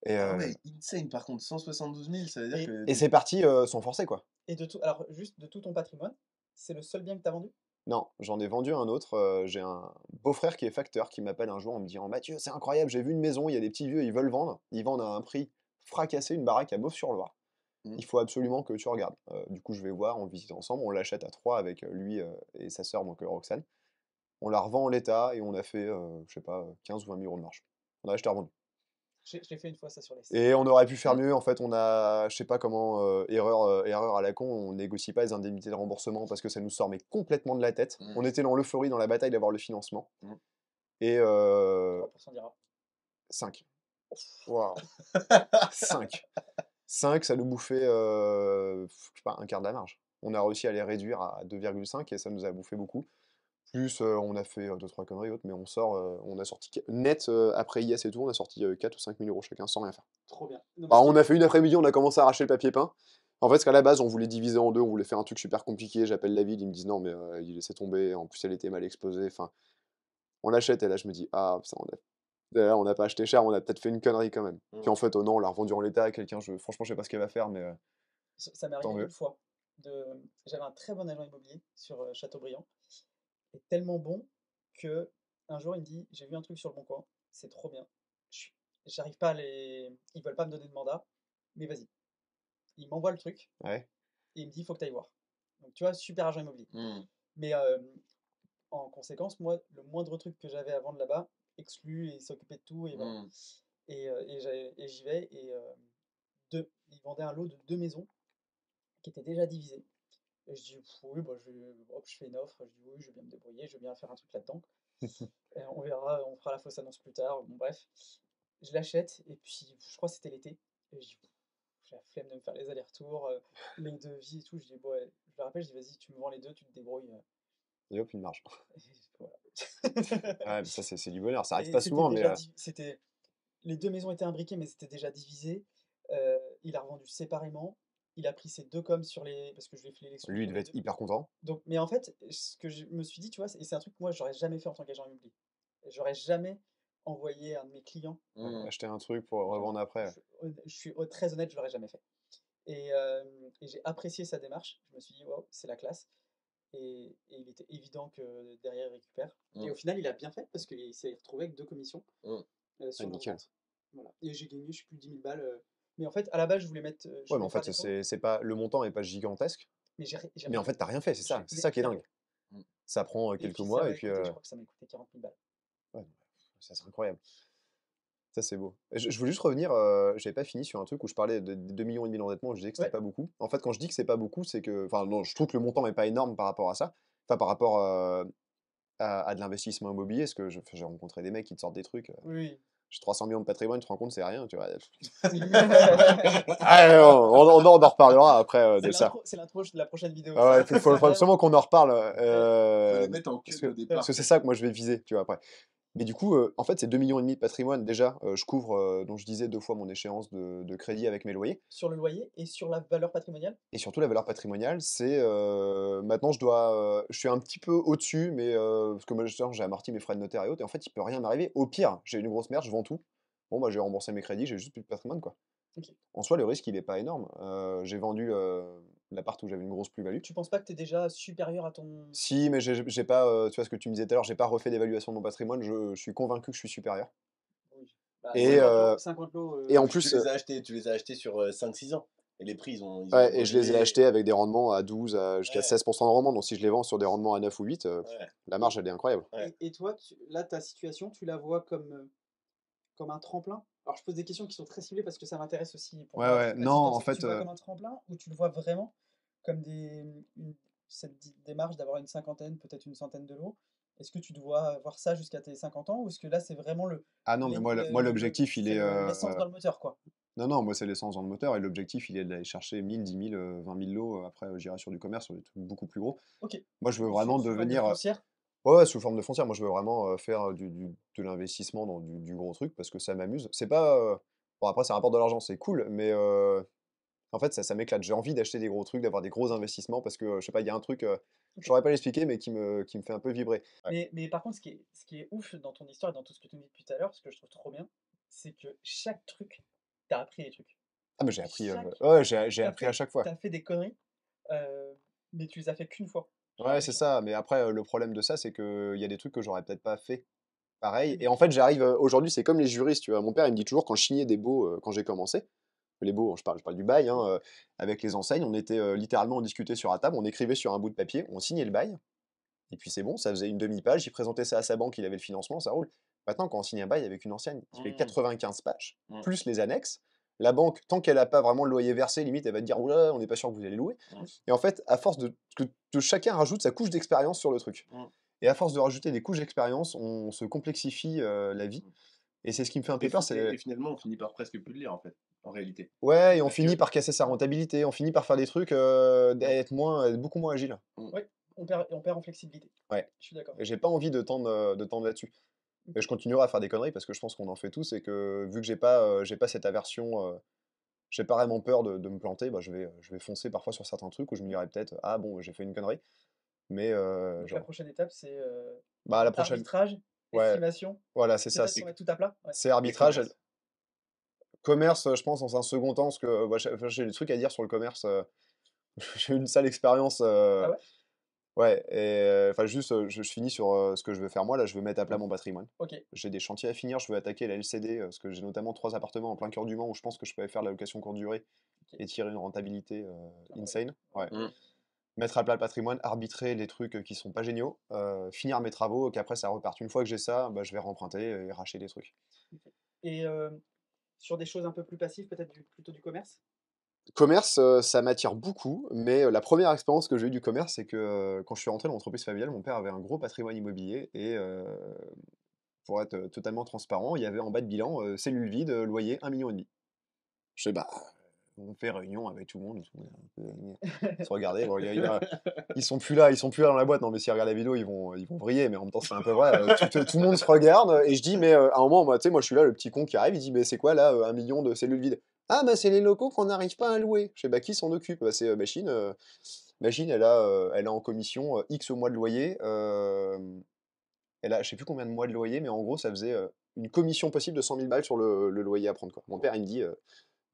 Et, Ah ouais, insane par contre, 172 000, ça veut dire Et, que. et c'est parti sans forcer, quoi. et de tout, alors juste de tout ton patrimoine, c'est le seul bien que tu as vendu? Non, j'en ai vendu un autre. J'ai un beau-frère qui est facteur qui m'appelle un jour en me disant, Mathieu, c'est incroyable, j'ai vu une maison, il y a des petits vieux, ils veulent vendre. Ils vendent à un prix fracassé, une baraque à Beauf-sur-Loire. Mm. Il faut absolument que tu regardes. Du coup, je vais voir, on visite ensemble, on l'achète à 3 avec lui et sa sœur, donc Roxane. On la revend en l'état et on a fait, je sais pas, 15 ou 20 000 euros de marge. On a acheté revenu. J'ai fait une fois ça sur les sites. Et on aurait pu faire Mm. mieux. En fait, on a, je sais pas comment, erreur à la con, on négocie pas les indemnités de remboursement parce que ça nous sort mais complètement de la tête. Mm. On était dans l'euphorie, dans la bataille d'avoir le financement. Mm. Et 3% d'IRA. 5. Waouh. 5. 5, ça nous bouffait, je sais pas, un quart de la marge. On a réussi à les réduire à 2,5 et ça nous a bouffé beaucoup. Plus, on a fait 2-3 conneries autres, mais on a sorti net, après IS et tout, on a sorti 4 ou 5 000 euros chacun sans rien faire. Trop bien. Non, mais Bah, ce qui on est- a fait une après-midi, on a commencé à arracher le papier peint. En fait, parce qu'à la base, on voulait diviser en deux, on voulait faire un truc super compliqué. J'appelle la ville, ils me disent non, mais il laissait tomber. En plus, elle était mal exposée. Enfin, on l'achète et là, je me dis, ah, putain, là, on n'a pas acheté cher, on a peut-être fait une connerie quand même. Puis Mm. en fait, oh non, on l'a revendu en l'état à quelqu'un. Franchement, je sais pas ce qu'elle va faire, mais Ça m'est tant arrivé une mieux. fois. J'avais un très bon agent immobilier sur Châteaubriand. Et tellement bon que un jour il me dit, j'ai vu un truc sur le bon coin, c'est trop bien. Je- J'arrive pas à les. Ils veulent pas me donner de mandat, mais vas-y. Il m'envoie le truc Ouais, et il me dit, il faut que tu ailles voir. Donc tu vois, super agent immobilier. Mm. Mais en conséquence, moi, le moindre truc que j'avais à vendre là-bas, exclu et s'occuper de tout, et voilà. Mm. Et j'y vais, et ils vendaient un lot de 2 maisons qui étaient déjà divisées. Et je dis, pff, oui, bah, hop, je fais une offre, je dis, oui, je vais bien me débrouiller, je vais bien faire un truc là-dedans. Et on verra, on fera la fausse annonce plus tard, bon bref. Je l'achète, et puis je crois que c'était l'été, et je dis, pff, j'ai la flemme de me faire les allers-retours, les devis et tout, je dis, bon, ouais, je le rappelle, je dis, vas-y, tu me vends les deux, tu te débrouilles. et hop, une marge. Et voilà. Ouais, mais ça, c'est du bonheur. Ça arrive Et pas souvent, mais les 2 maisons étaient imbriquées, mais c'était déjà divisé. Il a revendu séparément. Il a pris ses 2 coms sur les. Parce que je lui ai filé l'exclu lui, il sur devait les être deux. hyper content. Donc, mais en fait, ce que je me suis dit, tu vois, et c'est un truc que moi, j'aurais jamais fait en tant qu'agent immobilier. J'aurais jamais envoyé un de mes clients. Mm. Acheter un truc pour Genre, revendre après. je suis très honnête, je l'aurais jamais fait. Et j'ai apprécié sa démarche. Je me suis dit, wow, c'est la classe. Et il était évident que derrière, il récupère. Et Mm. au final, il a bien fait parce qu'il s'est retrouvé avec 2 commissions Mm. sur Ah, la nickel. revente. Voilà. Et j'ai gagné, je sais plus, 10 000 balles. Mais en fait, à la base, je voulais mettre, je Ouais, mais voulais en faire fait, des travaux, c'est pas, le montant est pas gigantesque. mais j'ai Mais rien en fait, fait. t'as rien fait, c'est ça. C'est Mais ça qui est rien. dingue. Ça prend Et quelques puis ça mois et m'a puis. coûté, je crois que ça m'a coûté 40 000 balles. Ouais, ça, c'est incroyable. Ça, c'est beau. Et je voulais juste revenir, j'avais pas fini sur un truc où je parlais de 2,5 millions d'endettement, je disais que c'était Ouais, pas beaucoup. En fait, quand je dis que c'est pas beaucoup, c'est que. Enfin, non, je trouve que le montant est pas énorme par rapport à ça. Enfin, par rapport à de l'investissement immobilier, parce que j'ai rencontré des mecs qui te sortent des trucs. oui. J'ai 300 millions de patrimoine, tu te rends compte, c'est rien, tu vois. Oui. Ah, on en reparlera après de ça. C'est l'intro de la prochaine vidéo, Ah ouais, ça. il faut C'est vraiment. absolument qu'on en reparle. Faut les mettre en queue Parce que de départ, c'est quoi. ça que moi je vais viser, tu vois, après. Mais du coup, en fait, c'est 2,5 millions de patrimoine. Déjà, je couvre, donc je disais 2 fois mon échéance de crédit avec mes loyers. Sur le loyer et sur la valeur patrimoniale. Et surtout, la valeur patrimoniale, c'est maintenant, je suis un petit peu au-dessus, mais parce que moi, justement, j'ai amorti mes frais de notaire et autres. Et en fait, il peut rien m'arriver. Au pire, j'ai une grosse merde, je vends tout. Bon, bah, j'ai remboursé mes crédits, j'ai juste plus de patrimoine, quoi. Ok. En soi, le risque, il est pas énorme. J'ai vendu l'appart où j'avais une grosse plus-value. Tu penses pas que tu es déjà supérieur à ton. Si, mais j'ai pas, tu vois ce que tu me disais tout à l'heure, j'ai pas refait d'évaluation de mon patrimoine. Je suis convaincu que je suis supérieur. Oui. Bah, Et, 50 lots. et en Puis plus, tu les as achetés sur 5-6 ans. Et les prix, ils ont ouais, et je les ai évolué. achetés avec des rendements à 12, jusqu'à Ouais, 16% de rendement. Donc si je les vends sur des rendements à 9 ou 8, ouais, la marge, Et, elle est incroyable. ouais. et toi, là, ta situation, tu la vois comme un tremplin? Alors, je pose des questions qui sont très ciblées parce que ça m'intéresse aussi pour Ouais, moi à ouais, titre non, d'investisseur. en C'est que tu fait, le vois comme un tremplin ou tu le vois vraiment comme cette démarche d'avoir une cinquantaine, peut-être une centaine de lots? Est-ce que tu dois voir ça jusqu'à tes 50 ans ou est-ce que là, c'est vraiment ah non, mais moi, l'objectif, il c'est est. l'essence dans le moteur, quoi? Non, non, moi, c'est l'essence dans le moteur. Et l'objectif, il est d'aller chercher 1000, 10 000, 20 000 lots. Après, j'irai sur du commerce, sur des trucs beaucoup plus gros. Ok. Moi, je veux vraiment Sous manière devenir. foncière? Ouais, ouais, sous forme de foncière. Moi, je veux vraiment faire de l'investissement dans du gros truc parce que ça m'amuse. C'est pas. Bon, après, ça rapporte de l'argent, c'est cool, mais en fait, ça m'éclate. J'ai envie d'acheter des gros trucs, d'avoir des gros investissements parce que, je sais pas, il y a un truc, je OK. saurais pas l'expliquer, mais qui me fait un peu vibrer. Ouais. Mais par contre, ce qui est ouf dans ton histoire et dans tout ce que tu me dis depuis tout à l'heure, ce que je trouve trop bien, c'est que chaque truc, tu as appris des trucs. Ah, mais j'ai appris, Chaque ouais, j'ai tu appris à fait chaque fois. tu fait des conneries, mais tu les as fait qu'une fois, j'ai Ouais, c'est l'impression. ça. Mais après, le problème de ça, c'est qu'il y a des trucs que j'aurais peut-être pas fait pareil. Oui, Et bien en sûr. fait, j'arrive, aujourd'hui, c'est comme les juristes, tu vois. Mon père, il me dit toujours, quand je signais des baux, quand j'ai commencé, les baux, je parle du bail, hein, Oui. avec les enseignes, on était littéralement, on discutait sur la table, on écrivait sur un bout de papier, on signait le bail, et puis c'est bon, ça faisait une demi-page, il présentait ça à sa banque, il avait le financement, ça roule. Maintenant, quand on signe un bail avec une ancienne qui fait Mmh, 95 pages, mmh, plus les annexes, la banque, tant qu'elle n'a pas vraiment le loyer versé, limite, elle va te dire, oula, on n'est pas sûr que vous allez louer. mmh, Et en fait, à force que chacun rajoute sa couche d'expérience sur le truc. mmh, Et à force de rajouter des couches d'expérience, on se complexifie la vie. mmh. Et c'est ce qui me fait un peu Et, peur, et c'est finalement, on finit par presque plus le lire, en fait, en réalité. ouais, et on Parce finit que, par casser sa Ouais, rentabilité, on finit par faire des trucs, mmh, être beaucoup moins agile. mmh, ouais, on perd en flexibilité. Ouais. Je suis d'accord. Et j'ai pas envie de tendre là-dessus. Et je OK. continuerai à faire des conneries parce que je pense qu'on en fait tous et que vu que j'ai pas cette aversion, j'ai pas vraiment peur de me planter, bah, je vais foncer parfois sur certains trucs où je me dirais peut-être: «Ah bon, j'ai fait une connerie», mais Donc la genre prochaine étape, c'est, bah, la prochaine arbitrage, ouais, estimation, voilà, c'est ça, peut-être c'est remettre tout à plat? Ouais. c'est et arbitrage, commerce. commerce, je pense dans un second temps parce que, bah, j'ai des trucs à dire sur le commerce, j'ai eu une sale expérience, Ah ouais? ouais et enfin juste, je finis sur, ce que je veux faire moi là, je veux mettre à plat Mmh, mon patrimoine. OK. J'ai des chantiers à finir, je veux attaquer la LCD, parce que j'ai notamment 3 appartements en plein cœur du Mans où je pense que je pourrais faire de la location courte durée OK. et tirer une rentabilité, Incroyable. insane. Ouais, Ouais. mmh. j'imagine. Mettre à plat le patrimoine, arbitrer les trucs, qui sont pas géniaux, finir mes travaux, qu'après ça reparte. Une fois que j'ai ça, bah, je vais remprunter et racheter des trucs. OK. Et sur des choses un peu plus passives, peut-être plutôt du commerce? Commerce, ça m'attire beaucoup, mais la première expérience que j'ai eue du commerce, c'est que, quand je suis rentré dans l'entreprise familiale, mon père avait un gros patrimoine immobilier et pour être, totalement transparent, il y avait en bas de bilan, cellule vide, loyer 1,5 million. Je sais, bah, on fait réunion avec tout le monde et tout, on est un peu, se regarder, bon, ils sont plus là dans la boîte, non mais s'ils regardent la vidéo, ils vont vriller, mais en même temps, c'est un peu vrai, tout le monde se regarde, et je dis: «Mais, à un moment, moi, tu sais, moi, je suis là, le petit con qui arrive, il dit: «Mais c'est quoi là, 1 million de cellules vides?» «Ah bah, c'est les locaux qu'on n'arrive pas à louer». Je fais: «Bah, qui s'en occupe?» «Bah, c'est, Machine, Machine, elle a en commission, X mois de loyer, elle a je sais plus combien de mois de loyer, mais en gros, ça faisait, une commission possible de 100 000 balles sur le loyer à prendre, quoi». Mon père, il me dit,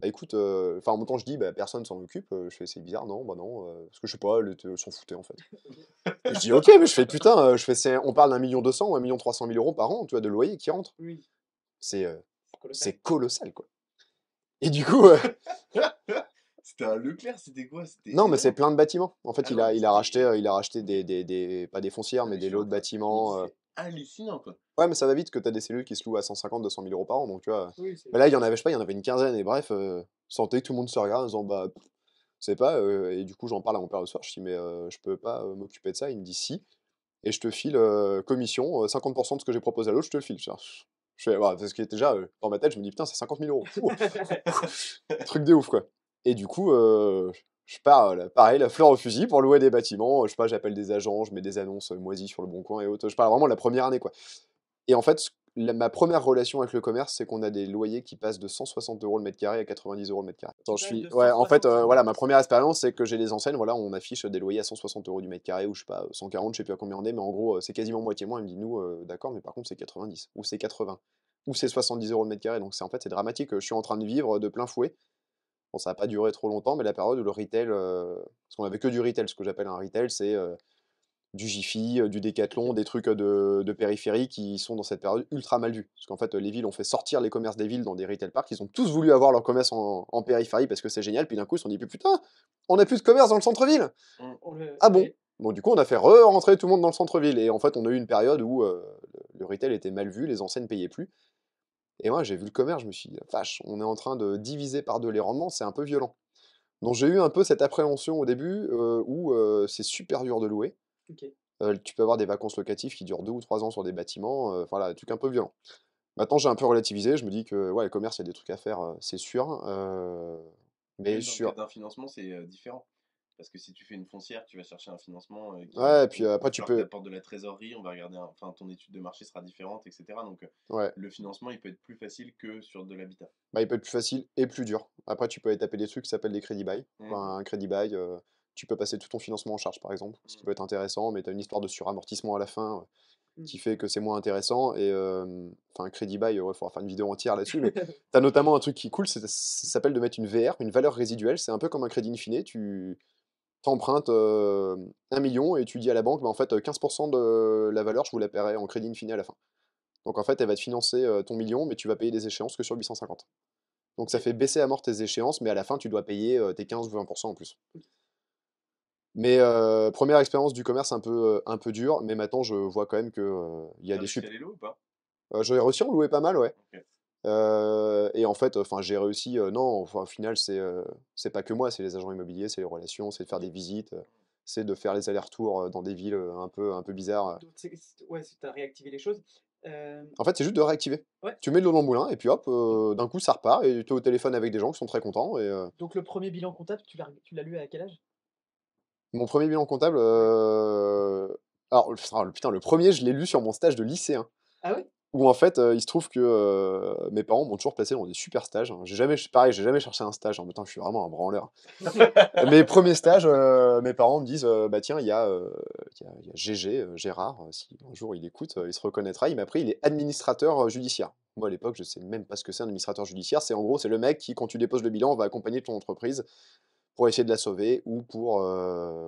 bah, écoute, enfin, en même temps, je dis: «Bah, personne s'en occupe», je fais: «C'est bizarre, non, bah, non», parce que je sais pas, elle s'en foutait, en fait. OK. Et je dis: «OK», mais je fais: «Putain», je fais: «C'est on parle d'1 200 000 ou 1 300 000 € par an, tu vois, de loyer qui rentre». Oui, C'est, c'est colossal. c'est colossal, quoi. Et du coup, C'était un Leclerc, c'était quoi? C'était non, mais c'est énorme. plein de bâtiments. En fait, Ah il non, a mais il a racheté, c'était. Ok. des pas des foncières, Non, mais mais je des suis lots en de train. Je me dis, bâtiments, c'est hallucinant, quoi. ouais, mais ça va vite que tu as des cellules qui se louent à 150 200 000 € par an, donc tu vois? Oui, c'est Mais là, il y en avait, je sais pas, il y en avait une quinzaine et bref, sentais que tout le monde se regarde en disant: «Bah, je sais pas», et du coup, j'en parle à mon père le soir, je dis: «Mais, je peux pas, m'occuper de ça». Il me dit: «Si, et je te file, commission, 50 de ce que j'ai proposé à l'autre, je te le file». Je fais: «Waouh», parce que déjà, dans ma tête, je me dis: «Putain, c'est 50 000 €. Fou, truc de ouf, quoi. Et du coup, je pars, là, pareil, la fleur au fusil pour louer des bâtiments, je sais pas, j'appelle des agents, je mets des annonces, moisies sur Le Bon Coin et autres. Je parle vraiment de la première année, quoi. Et en fait, ma première relation avec le commerce, c'est qu'on a des loyers qui passent de 160 € le mètre carré à 90 € le mètre carré. qui Attends, passe de ouais, en fait, 160 euros. voilà, ma première expérience, c'est que j'ai des enseignes, voilà, on affiche des loyers à 160 € du mètre carré, ou je sais pas, 140, je sais plus à combien on est, mais en gros, c'est quasiment moitié moins. Il me dit: «Nous, d'accord, mais par contre, c'est 90, ou c'est 80, ou c'est 70 € le mètre carré». Donc en fait, c'est dramatique. Je suis en train de vivre de plein fouet. Bon, ça a pas duré trop longtemps, mais la période où le retail, parce qu'on avait que du retail. Ce que j'appelle un retail, c'est, du Jiffy, du Decathlon, OK. des trucs, de périphérie qui sont dans cette période ultra mal vus. Parce qu'en fait, les villes ont fait sortir les commerces des villes dans des retail parks. Ils ont tous voulu avoir leur commerce en périphérie parce que c'est génial. Puis d'un coup, ils se sont dit: «Putain, on a plus de commerce dans le centre-ville!» Mmh. On le «Ah bon?» et Bon, du coup, on a fait re-rentrer tout le monde dans le centre-ville, et en fait, on a eu une période où, le retail était mal vu, les enseignes payaient plus, et moi, j'ai vu le commerce, je me suis dit: «Vache, on est en train de diviser par 2 les rendements, c'est un peu violent». Donc j'ai eu un peu cette appréhension au début, où, c'est super dur de louer. OK. Tu peux avoir des vacances locatives qui durent 2 ou 3 ans sur des bâtiments, voilà, des trucs un peu violents. Maintenant, j'ai un peu relativisé, je me dis que, ouais, le commerce, il y a des trucs à faire, c'est sûr, mais Même dans le sur cadre d'un financement, c'est différent. Parce que si tu fais une foncière, tu vas chercher un financement Ouais, et puis il va après, tu falloir que tu peux. apportes de la trésorerie, on va regarder, enfin, ton étude de marché sera différente, etc. Donc, Ouais, le financement, il peut être plus facile que sur de l'habitat. bah, il peut être plus facile et plus dur. Après, tu peux aller taper des trucs qui s'appellent des crédits bail. Mhm. Enfin, un crédit bail, tu peux passer tout ton financement en charge, par exemple, ce qui Mhm. peut être intéressant, mais tu as une histoire de suramortissement à la fin Mmh. qui fait que c'est moins intéressant. Et enfin, un crédit bail, il faudra faire une vidéo entière là-dessus. Mais tu as notamment un truc qui est cool, ça s'appelle de mettre une VR, une valeur résiduelle. C'est un peu comme un crédit in tu t'empruntes 1 million et tu dis à la banque, bah, en fait, 15% de la valeur, je vous la paierai en crédit in à la fin. Donc en fait, elle va te financer ton million, mais tu vas payer des échéances que sur 850. Donc ça OK. fait baisser à mort tes échéances, mais à la fin, tu dois payer tes 15 ou 20% en plus. OK. Mais première expérience du commerce un peu dure, mais maintenant je vois quand même que il y a T'as des réussi super. à les louer ou pas? J'ai réussi à en louer pas mal, ouais. Ok. Et en fait, enfin, j'ai réussi. Non, enfin, au final, c'est pas que moi, c'est les agents immobiliers, c'est les relations, c'est de faire OK. des visites, c'est de faire les allers-retours dans des villes un peu bizarres. Donc ouais, tu as réactivé les choses. Hem, En fait, c'est juste de réactiver. ouais, Tu mets de l'eau dans le moulin et puis hop, d'un coup, ça repart et tu es au téléphone avec des gens qui sont très contents. Et donc le premier bilan comptable, tu l'as lu à quel âge? mon premier bilan comptable, Ouais. alors, putain, le premier, je l'ai lu sur mon stage de lycéen. Ah ouais? Où en fait, il se trouve que mes parents m'ont toujours placé dans des super stages, hein. Pareil, j'ai jamais cherché un stage, hein, putain, je suis vraiment un branleur. Mes premiers stages, mes parents me disent, bah tiens, il y a GG, Gérard, si un jour il écoute, il se reconnaîtra. Il m'a pris, il est administrateur judiciaire. Moi à l'époque, je sais même pas ce que c'est un administrateur judiciaire. C'est en gros, c'est le mec qui, quand tu déposes le bilan, va accompagner ton entreprise pour essayer de la sauver ou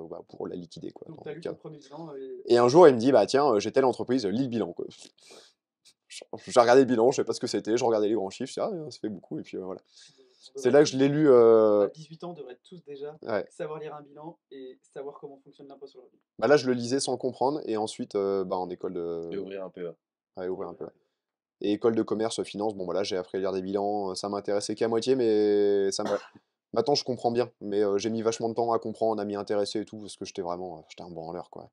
bah, pour la liquider, quoi, Donc dans tu as le lu ton cadre. premier bilan, Et un jour, il me dit, bah tiens, j'ai telle entreprise, lis le bilan, quoi. J'ai regardé le bilan, je sais pas ce que c'était, je regardais les grands chiffres, je dis, ah, ça fait beaucoup, et puis voilà. on C'est devrait là que je l'ai tous, lu. à 18 ans, on devrait tous déjà Ouais. savoir lire un bilan et savoir comment fonctionne l'impôt sur le revenu. Bah là, je le lisais sans le comprendre, et ensuite, bah, en école Et de. ouvrir un PA. Ouais, Et ouvrir un ouvrir peu. un Ouais. bilan. Et école de commerce, finance, bon, voilà, j'ai appris à lire des bilans, ça m'intéressait qu'à moitié, mais ça m'a. Maintenant, je comprends bien, mais j'ai mis vachement de temps à comprendre, à m'y intéresser et tout, parce que j'étais un branleur, quoi.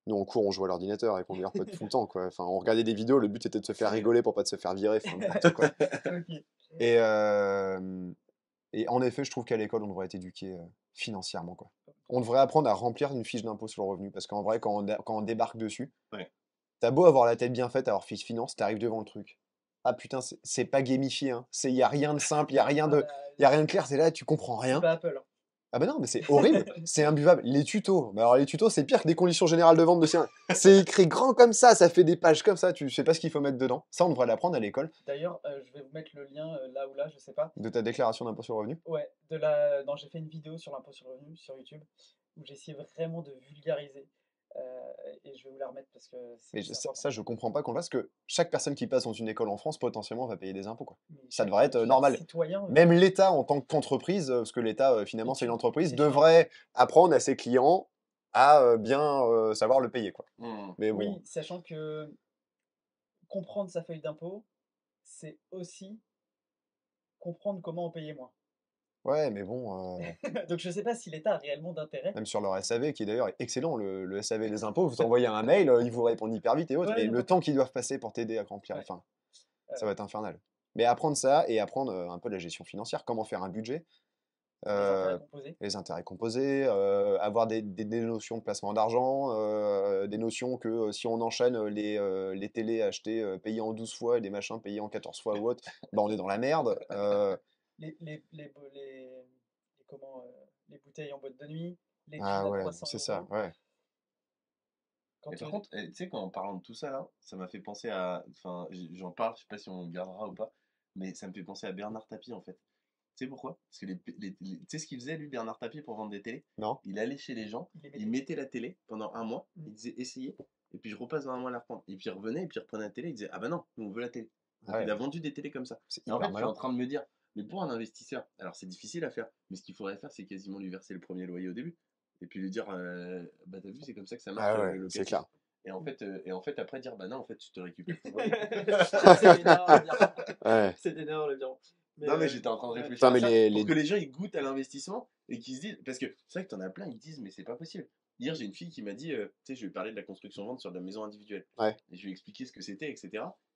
Nous, en cours, on jouait à l'ordinateur avec mon meilleur pote tout le temps, quoi. Enfin, on regardait des vidéos, le but était de se faire rigoler pour pas de se faire virer, enfin, n'importe quoi. OK. Et, et en effet, je trouve qu'à l'école, on devrait être éduqué financièrement, quoi. On devrait apprendre à remplir une fiche d'impôt sur le revenu, parce qu'en vrai, quand on débarque dessus, Ouais. t'as beau avoir la tête bien faite, avoir fiche finance, t'arrives devant le truc. Ah putain, c'est pas gamifié, hein. Y a rien de simple, Ah bah, y a rien de clair, c'est là, tu comprends c'est rien. pas Apple, hein. Ah bah non, mais c'est horrible, c'est imbuvable. Les tutos, bah alors les tutos, c'est pire que des conditions générales de vente de sien. C'est écrit grand comme ça fait des pages comme ça, tu sais pas ce qu'il faut mettre dedans. Ça, on devrait l'apprendre à l'école, D'ailleurs, je vais vous mettre le lien, là ou là, je sais pas. de ta déclaration d'impôt sur le revenu. Ouais, non, j'ai fait une vidéo sur l'impôt sur le revenu sur YouTube où j'ai essayé vraiment de vulgariser, heu et je vais vous la remettre parce que Mais c'est ça, important. ça, je comprends pas qu'on le fasse, parce que chaque personne qui passe dans une école en France, potentiellement, va payer des impôts, quoi. Mais Ça devrait être chaque normal. citoyen, Même l'État, en tant qu'entreprise, parce que l'État, finalement, c'est une étude entreprise, ses finances. devrait apprendre à ses clients à bien savoir le payer, quoi. Mhm. Mais bon, Oui, sachant que comprendre sa feuille d'impôt, c'est aussi comprendre comment en payer moins. ouais, mais bon, Donc je sais pas si l'État a réellement d'intérêt. même sur leur SAV, qui est d'ailleurs excellent, le SAV des impôts, vous envoyez un mail, ils vous répondent hyper vite et autres, Ouais, mais non, le par temps contre, qu'ils doivent passer pour t'aider à remplir, ouais, enfin, ça heu, va être infernal. Mais apprendre ça et apprendre un peu la gestion financière, comment faire un budget, les intérêts euh, composés. les intérêts composés, avoir des notions de placement d'argent, des notions que si on enchaîne les télés achetées payées en 12 fois et les machins payés en 14 fois ou autre, bah on est dans la merde. Les bouteilles en boîte de nuit, les jeans Ah à ouais, 300 c'est ça, euros. ouais. Et Quand, par contre, tu sais, en parlant de tout ça, là, ça m'a fait penser à. Enfin, j'en parle, je sais pas si on le gardera ou pas, mais ça me fait penser à Bernard Tapie, en fait. Tu sais pourquoi? Parce que tu sais ce qu'il faisait, lui, Bernard Tapie, pour vendre des télés? Non? Il allait chez les gens, il les il mettait. mettait la télé pendant un mois, Mmh. il disait essayez, et puis je repasse dans un mois à la reprendre. Et puis il revenait, et puis il reprenait la télé, il disait ah bah non, nous on veut la télé. Donc Ah il ouais, a vendu des télés comme ça. c'est Et en hyper fait, je suis malin. en train de me dire, mais pour un investisseur, alors c'est difficile à faire, mais ce qu'il faudrait faire, c'est quasiment lui verser le premier loyer au début. Et puis lui dire, bah t'as vu, c'est comme ça que ça marche Ah ouais, le c'est locatif. clair. Et en fait, après dire, bah non, en fait, tu te récupères ton loyer. C'est d'énorme le virement. Ouais. C'est d'énorme le virement. Mais Non, mais j'étais en train de ouais. réfléchir Putain, à mais ça les, pour les... que les gens ils goûtent à l'investissement et qu'ils se disent. Parce que c'est vrai que t'en as plein, ils disent, mais c'est pas possible. Hier, j'ai une fille qui m'a dit, tu sais, je lui ai parlé de la construction-vente sur de la maison individuelle. Ouais. Et je lui ai expliqué ce que c'était, etc.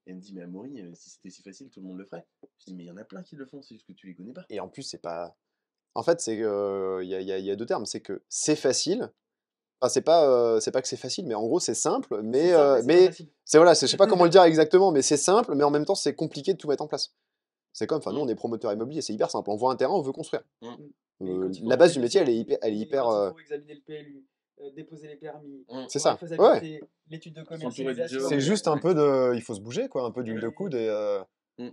Et elle me dit, mais Amaury, si c'était si facile, tout le monde le ferait. Je dis, mais il y en a plein qui le font, c'est juste que tu les connais pas. Et en plus, c'est pas. En fait, il y a deux termes. C'est que c'est facile. Enfin, c'est pas que c'est facile, mais en gros, c'est simple. C'est Mais, simple, mais c'est pas mais facile. voilà, je sais pas comment le dire exactement, mais c'est simple, mais en même temps, c'est compliqué de tout mettre en place. C'est comme, enfin, nous, Mm. on est promoteur immobilier, c'est hyper simple. On voit un terrain, on veut construire. Mm. Mais quand il faut La base rentrer du le métier, elle est CRI, hyper, elle est et hyper. quand il faut examiner le PLU, déposer les permis, Mm. C'est voir la ça. Ouais. faisabilité, l'étude de S'entourer du commercialisation. C'est géo, juste un ouais. peu de, il faut se bouger, quoi, un peu d'huile de Et, coude Mm.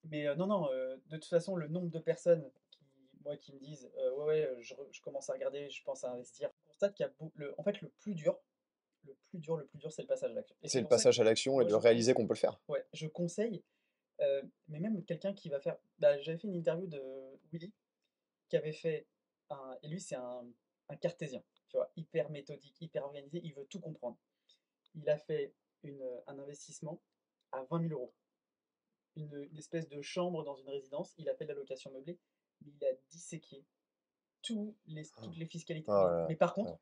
mais non, non, de toute façon, le nombre de personnes qui me disent ouais, ouais, je commence à regarder, je pense à investir, je constate qu'il y a en fait, le plus dur, c'est le passage à l'action. Et c'est c'est le pour ça que passage à l'action et moi, de réaliser qu'on peut le faire. ouais, je conseille, mais même quelqu'un qui va faire. Bah, j'avais fait une interview de Willy, qui avait fait et lui, c'est un cartésien, tu vois, hyper méthodique, hyper organisé, il veut tout comprendre. Il a fait un investissement à 20 000 euros, une espèce de chambre dans une résidence, il a fait de la location meublée, mais il a disséqué toutes les fiscalités. Ah, Mais, là, là. mais par Ouais. contre,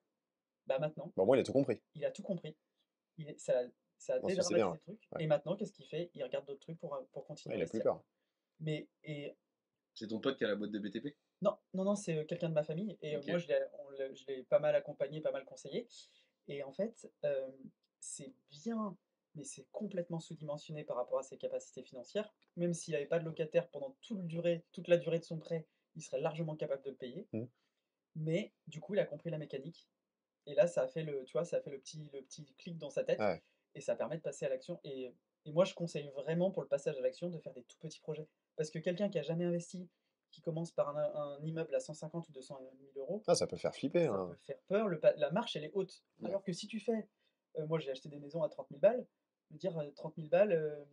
bah maintenant, Bon, moi, il a tout compris. il a tout compris. Ça a Non, ça, c'est bien. dédramatisé le truc. Ouais. Et maintenant, qu'est-ce qu'il fait? Il regarde d'autres trucs pour continuer Ouais, à il a plus investir. peur. Et C'est ton pote qui a la boîte de BTP? non, non, non, c'est quelqu'un de ma famille. Et Ok. moi, je l'ai pas mal accompagné, pas mal conseillé. Et en fait, c'est bien, mais c'est complètement sous-dimensionné par rapport à ses capacités financières. Même s'il n'avait pas de locataire pendant toute la durée de son prêt, il serait largement capable de le payer. Mm. Mais du coup, il a compris la mécanique. Et là, ça a fait tu vois, ça a fait le petit clic dans sa tête. Ouais. Et ça permet de passer à l'action. Et moi, je conseille vraiment pour le passage à l'action de faire des tout petits projets. Parce que quelqu'un qui a jamais investi, qui commence par un immeuble à 150 ou 200 000 euros, Ah, ça peut faire flipper. ça peut faire peur. La marche, elle est haute. Ouais. Alors que si tu fais, moi j'ai acheté des maisons à 30 000 balles, je veux dire 30 000 balles,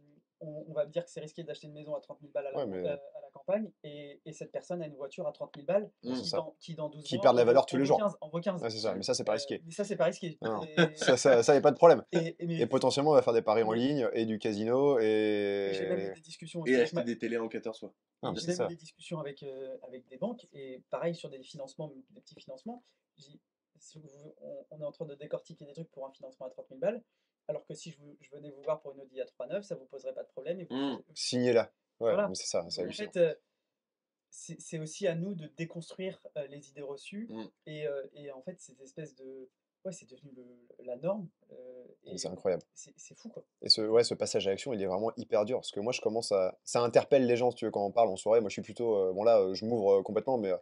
on va me dire que c'est risqué d'acheter une maison à 30 000 balles Ouais, mais à la campagne, et cette personne a une voiture à 30 000 balles c'est Mm. ça. qui dans 12 Qui mois perd de la valeur tous les jours. 15, en vaut 15. Ouais, c'est ça. Mais ça, c'est pas risqué. Mais ça, c'est pas risqué. Non. Et, Ça, y a pas de problème. et- mais- Et potentiellement, on va faire des paris en mais- ligne et du casino et j'ai même eu et. des discussions Et aussi avec acheter des télés en 14 fois. Ah, mais j'ai c'est même eu ça. des discussions avec des banques, et pareil sur des financements, des petits financements. J'ai dit, on est en train de décortiquer des trucs pour un financement à 30 000 balles, alors que si je venais vous voir pour une Audi A3 9, ça vous poserait pas de problème. Et Mm. Signé là. Ouais, voilà. mais c'est ça, c'est Donc en hallucinant. fait, c'est aussi à nous de déconstruire les idées reçues. Mm. Et en fait, cette espèce de. Ouais, c'est devenu la norme. Mais c'est Et incroyable. c'est fou, quoi. Et ce passage à l'action, il est vraiment hyper dur. Parce que moi, je commence à. Ça interpelle les gens, si tu veux, quand on parle en soirée. Moi, je suis plutôt. Bon, là, je m'ouvre complètement, mais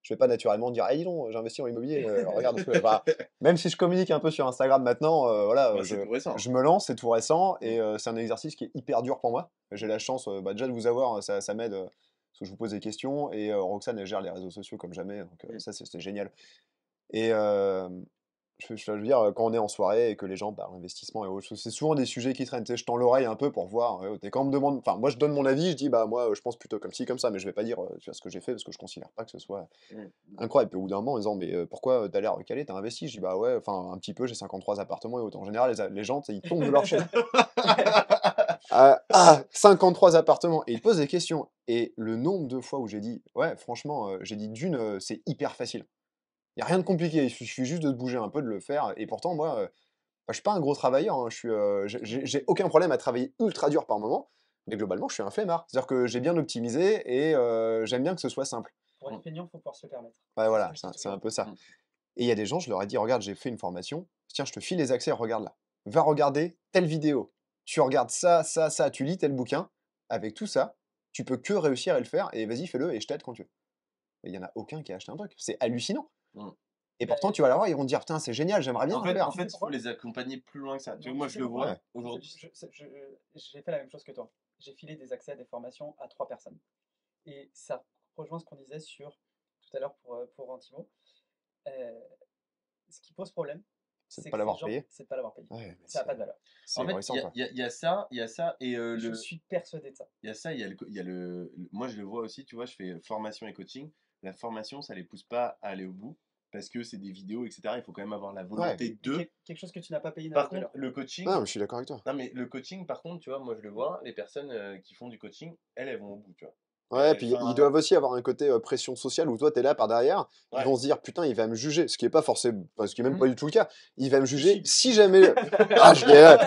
je vais pas naturellement dire, ah, dis donc, j'ai investi en immobilier, regarde. Enfin, même si je communique un peu sur Instagram maintenant, voilà, Bah, c'est tout récent. je me lance, c'est tout récent, et c'est un exercice qui est hyper dur pour moi. J'ai la chance déjà de vous avoir, ça m'aide, parce que je vous pose des questions, et Roxane, elle gère les réseaux sociaux comme jamais, donc Mm. ça, c'est génial. Et je veux dire, quand on est en soirée et que les gens parlent investissement et autres choses, c'est souvent des sujets qui traînent. Tu sais, je tends l'oreille un peu pour voir. Et quand on me demande, enfin, moi je donne mon avis, je dis, bah moi je pense plutôt comme ci, comme ça, mais je vais pas dire tu vois, ce que j'ai fait parce que je considère pas que ce soit Mm. incroyable. Puis au bout d'un moment, en disant, mais pourquoi t'as l'air calé, t'as investi? Je dis, bah ouais, enfin, un petit peu, j'ai 53 appartements et autres. En général, les gens, tu sais, ils tombent de leur chaise. 53 appartements. Et ils te posent des questions. Et le nombre de fois où j'ai dit, ouais, franchement, j'ai dit c'est hyper facile. Il n'y a rien de compliqué, il suffit juste de se bouger un peu, de le faire. Et pourtant, moi, je suis pas un gros travailleur, hein, j'ai aucun problème à travailler ultra dur par moment, mais globalement, je suis un flemmard. C'est-à-dire que j'ai bien optimisé et j'aime bien que ce soit simple. Pour être feignant, il faut pouvoir se le permettre. Ouais, C'est ce voilà, que je dis c'est un toujours. peu ça. Mm. Et il y a des gens, je leur ai dit, regarde, j'ai fait une formation, tiens, je te file les accès, regarde là. Va regarder telle vidéo. Tu regardes ça, ça, ça, tu lis tel bouquin. Avec tout ça, tu peux que réussir à le faire et vas-y, fais-le et je t'aide quand tu veux. Il y en a aucun qui a acheté un truc. C'est hallucinant. Mm. Et Bah, pourtant, tu vas la voir, ils vont te dire, putain, c'est génial, j'aimerais bien En le fait, faire. il faut pourquoi les accompagner plus loin que ça. Tu Non, vois, moi, tu je sais le pourquoi? vois Ouais. aujourd'hui. J'ai fait la même chose que toi. J'ai filé des accès à des formations à 3 personnes. Et ça rejoint ce qu'on disait tout à l'heure pour Antimo. Euh, Ce qui pose problème, C'est de c'est pas que ces l'avoir gens, payé. c'est de pas l'avoir payé. Ouais, mais Ça n'a pas de valeur. c'est En fait, ahurissant, quoi. il y a ça, et Je suis persuadé de ça. il y a ça, il y a moi, je le vois aussi, tu vois, je fais formation et coaching. La formation, ça les pousse pas à aller au bout parce que c'est des vidéos, etc. Il faut quand même avoir la volonté de. Quelque chose que tu n'as pas payé n'a Par pas de contre, valeur. le coaching, Non, mais je suis d'accord avec toi. non mais le coaching, par contre, tu vois, moi je le vois, les personnes qui font du coaching, elles vont au bout, tu vois. Ouais, puis ils Enfin, doivent aussi avoir un côté pression sociale où toi, tu es là par derrière. Ils ouais. vont se dire, putain, il va me juger. Ce qui est pas forcément, ce qui est même pas Mmh. du tout le cas. Il va me juger Si. si jamais. Ah, je l'ai.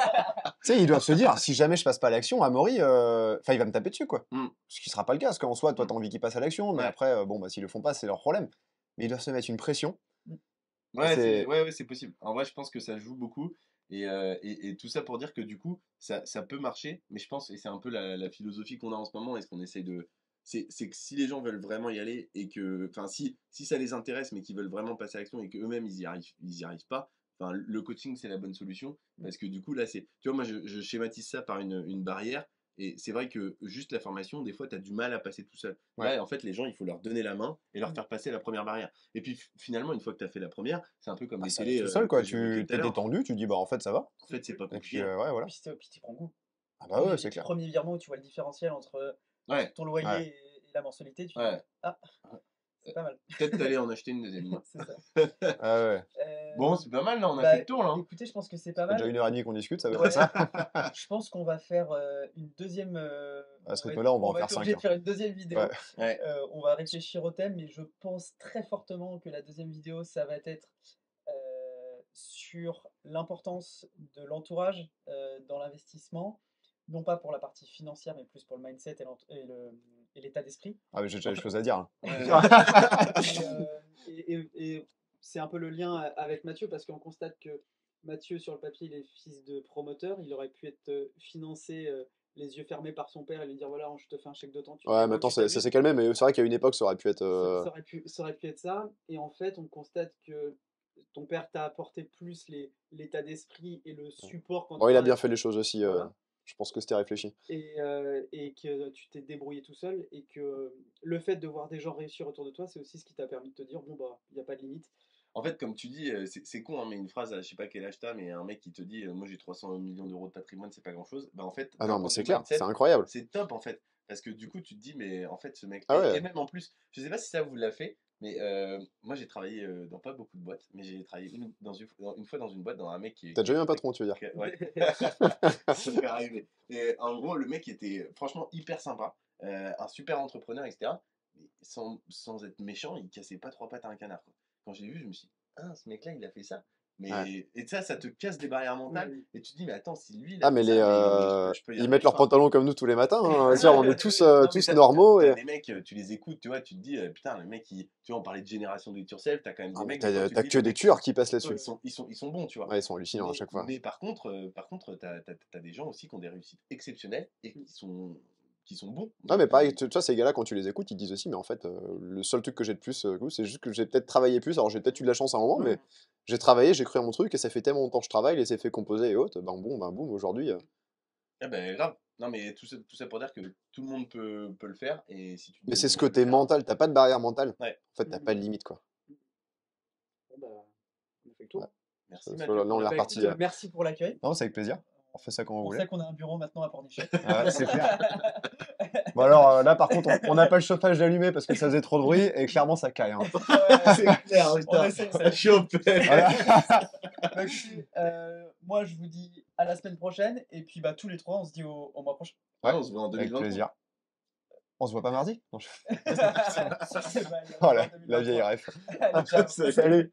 Tu sais, ils doivent se dire, si jamais je passe pas à l'action, Amaury, enfin, il va me taper dessus, quoi. Mm. Ce qui sera pas le cas, parce qu'en soi, toi, Mm. t'as envie qu'ils passent à l'action, mais Ouais. après, bon, bah, s'ils le font pas, c'est leur problème. Mais ils doivent se mettre une pression. Ouais, C'est. ouais, c'est possible. En vrai, je pense que ça joue beaucoup. Et tout ça pour dire que du coup, ça peut marcher. Mais je pense, et c'est un peu la philosophie qu'on a en ce moment, et ce qu'on essaye de. C'est que si les gens veulent vraiment y aller, et que. Enfin, si ça les intéresse, mais qu'ils veulent vraiment passer à l'action, et qu'eux-mêmes, ils y arrivent pas, enfin, le coaching, c'est la bonne solution. Parce que du coup, là, c'est. Tu vois, moi, je schématise ça par une barrière. Et c'est vrai que juste la formation, des fois, tu as du mal à passer tout seul. Ouais. Là, en fait, les gens, il faut leur donner la main et leur Mm. faire passer la première barrière. Et puis finalement, une fois que tu as fait la première, c'est un peu comme Bah, les ça télés va tout seul, quoi. que j'évoquais Tu tout à t'es l'heure. détendu, tu dis, bah, en fait, ça va. En fait, c'est pas Et puis, compliqué. ouais, voilà. Puis t'y prends goût. Ah, bah, ouais, Les c'est clair. premiers virements où tu vois le différentiel entre Ouais, ton Ouais. loyer et la mensualité, tu dis ouais. ah, c'est pas mal. Peut-être t'allais en acheter une deuxième. Moi. C'est ça. Ah, ouais. Bon, Euh, c'est pas mal, là, on a bah, fait le tour, là. Hein. écoutez, je pense que c'est pas Ça fait déjà mal. 1h30 qu'on discute, ça va Ouais. être ça. Je pense qu'on va faire une deuxième. À ce On va rythme-là, on va en être faire obligé 5. de faire une deuxième vidéo. Ouais. Ouais. On va réfléchir au thème, mais je pense très fortement que la deuxième vidéo, ça va être sur l'importance de l'entourage dans l'investissement, non pas pour la partie financière, mais plus pour le mindset et l'état d'esprit. Ah, mais j'ai déjà des choses à dire. Et c'est un peu le lien avec Mathieu, parce qu'on constate que Mathieu, sur le papier, il est fils de promoteur. Il aurait pu être financé les yeux fermés par son père et lui dire voilà, je te fais un chèque de temps. Ouais, maintenant, ça s'est calmé, mais c'est vrai qu'à une époque, ça aurait pu être. Ça aurait pu être ça. Et en fait, on constate que ton père t'a apporté plus l'état d'esprit et le support quand Bon, il a tu bien fait les choses aussi. Voilà. Je pense que c'était réfléchi. Et que tu t'es débrouillé tout seul, et que le fait de voir des gens réussir autour de toi, c'est aussi ce qui t'a permis de te dire bon, bah, il n'y a pas de limite. En fait, comme tu dis, c'est con, hein, mais une phrase, je sais pas quel âge t'as, mais un mec qui te dit moi j'ai 300 millions d'euros de patrimoine, c'est pas grand chose. Bah, en fait, Ah d'un non, mais point de c'est vue clair, c'est mindset, incroyable. c'est top en fait. Parce que du coup, tu te dis, mais en fait, ce mec. Ah Et ouais. même en plus, je sais pas si ça vous l'a fait, mais moi j'ai travaillé dans pas beaucoup de boîtes, mais j'ai travaillé une fois dans une boîte, dans un mec qui. T'as déjà eu un patron, tu veux dire? Ouais. Ça m'est arrivé. Et en gros, le mec était franchement hyper sympa, un super entrepreneur, etc. Mais sans être méchant, il cassait pas trois pattes à un canard, quoi. Quand j'ai vu, je me suis dit, ah, ce mec-là, il a fait ça. Mais, Ouais. et ça te casse des barrières mentales. Oui. Et tu te dis, mais attends, si lui, il Ah, a fait mais ça, mais je peux y ils arriver. mettent leurs Enfin, pantalons comme nous tous les matins. Hein. C'est-à-dire, on est tous, non, mais tous t'as normaux. des mecs, tu les écoutes, tu vois, tu te dis, putain, le mec, tu vois, on parlait de génération do it yourself, t'as quand même Ah, des mais mecs, des fois, tu te t'as dis, que les des mecs, tueurs qui passent là-dessus. ils sont bons, tu vois. Ouais, ils sont hallucinants à chaque fois. Mais par contre, t'as des gens aussi qui ont des réussites exceptionnelles et qui sont bons. Non, mais Donc, pareil, tu vois, ces gars-là, quand tu les écoutes, ils disent aussi, mais en fait, le seul truc que j'ai de plus, c'est juste que j'ai peut-être travaillé plus. Alors, j'ai peut-être eu de la chance à un moment, Ouais. mais j'ai travaillé, j'ai cru à mon truc, et ça fait tellement longtemps que je travaille, les effets composés et autres, ben boum, aujourd'hui. ah ben grave. Non, mais tout ça pour dire que tout le monde peut le faire. Et si tu te Mais donnes c'est les ce moyens de côté le faire. mental, t'as pas de barrière mentale. Ouais. En fait, t'as pas de limite, quoi. Bon, bah, on a fait le tour. Ouais. Merci, Là, Mathieu. on est Bah, reparti. écoute, merci pour l'accueil. Non, c'est avec plaisir. On fait ça quand vous On voulez. sait qu'on a un bureau maintenant à Pornichet. Ouais, c'est clair. Bon, alors là, par contre, on n'a pas le chauffage allumé parce que ça faisait trop de bruit, et clairement, ça caille. Hein. C'est clair, On putain. essaie ça. Chaud. Voilà. Bah, écoutez, moi, je vous dis à la semaine prochaine. Et puis, bah, tous les trois, on se dit au mois prochain. Ouais, on se voit en Avec 2023. plaisir. On se voit pas mardi? Non, Bah, Voilà, en la vieille 2023. ref. Allez, ciao. Salut.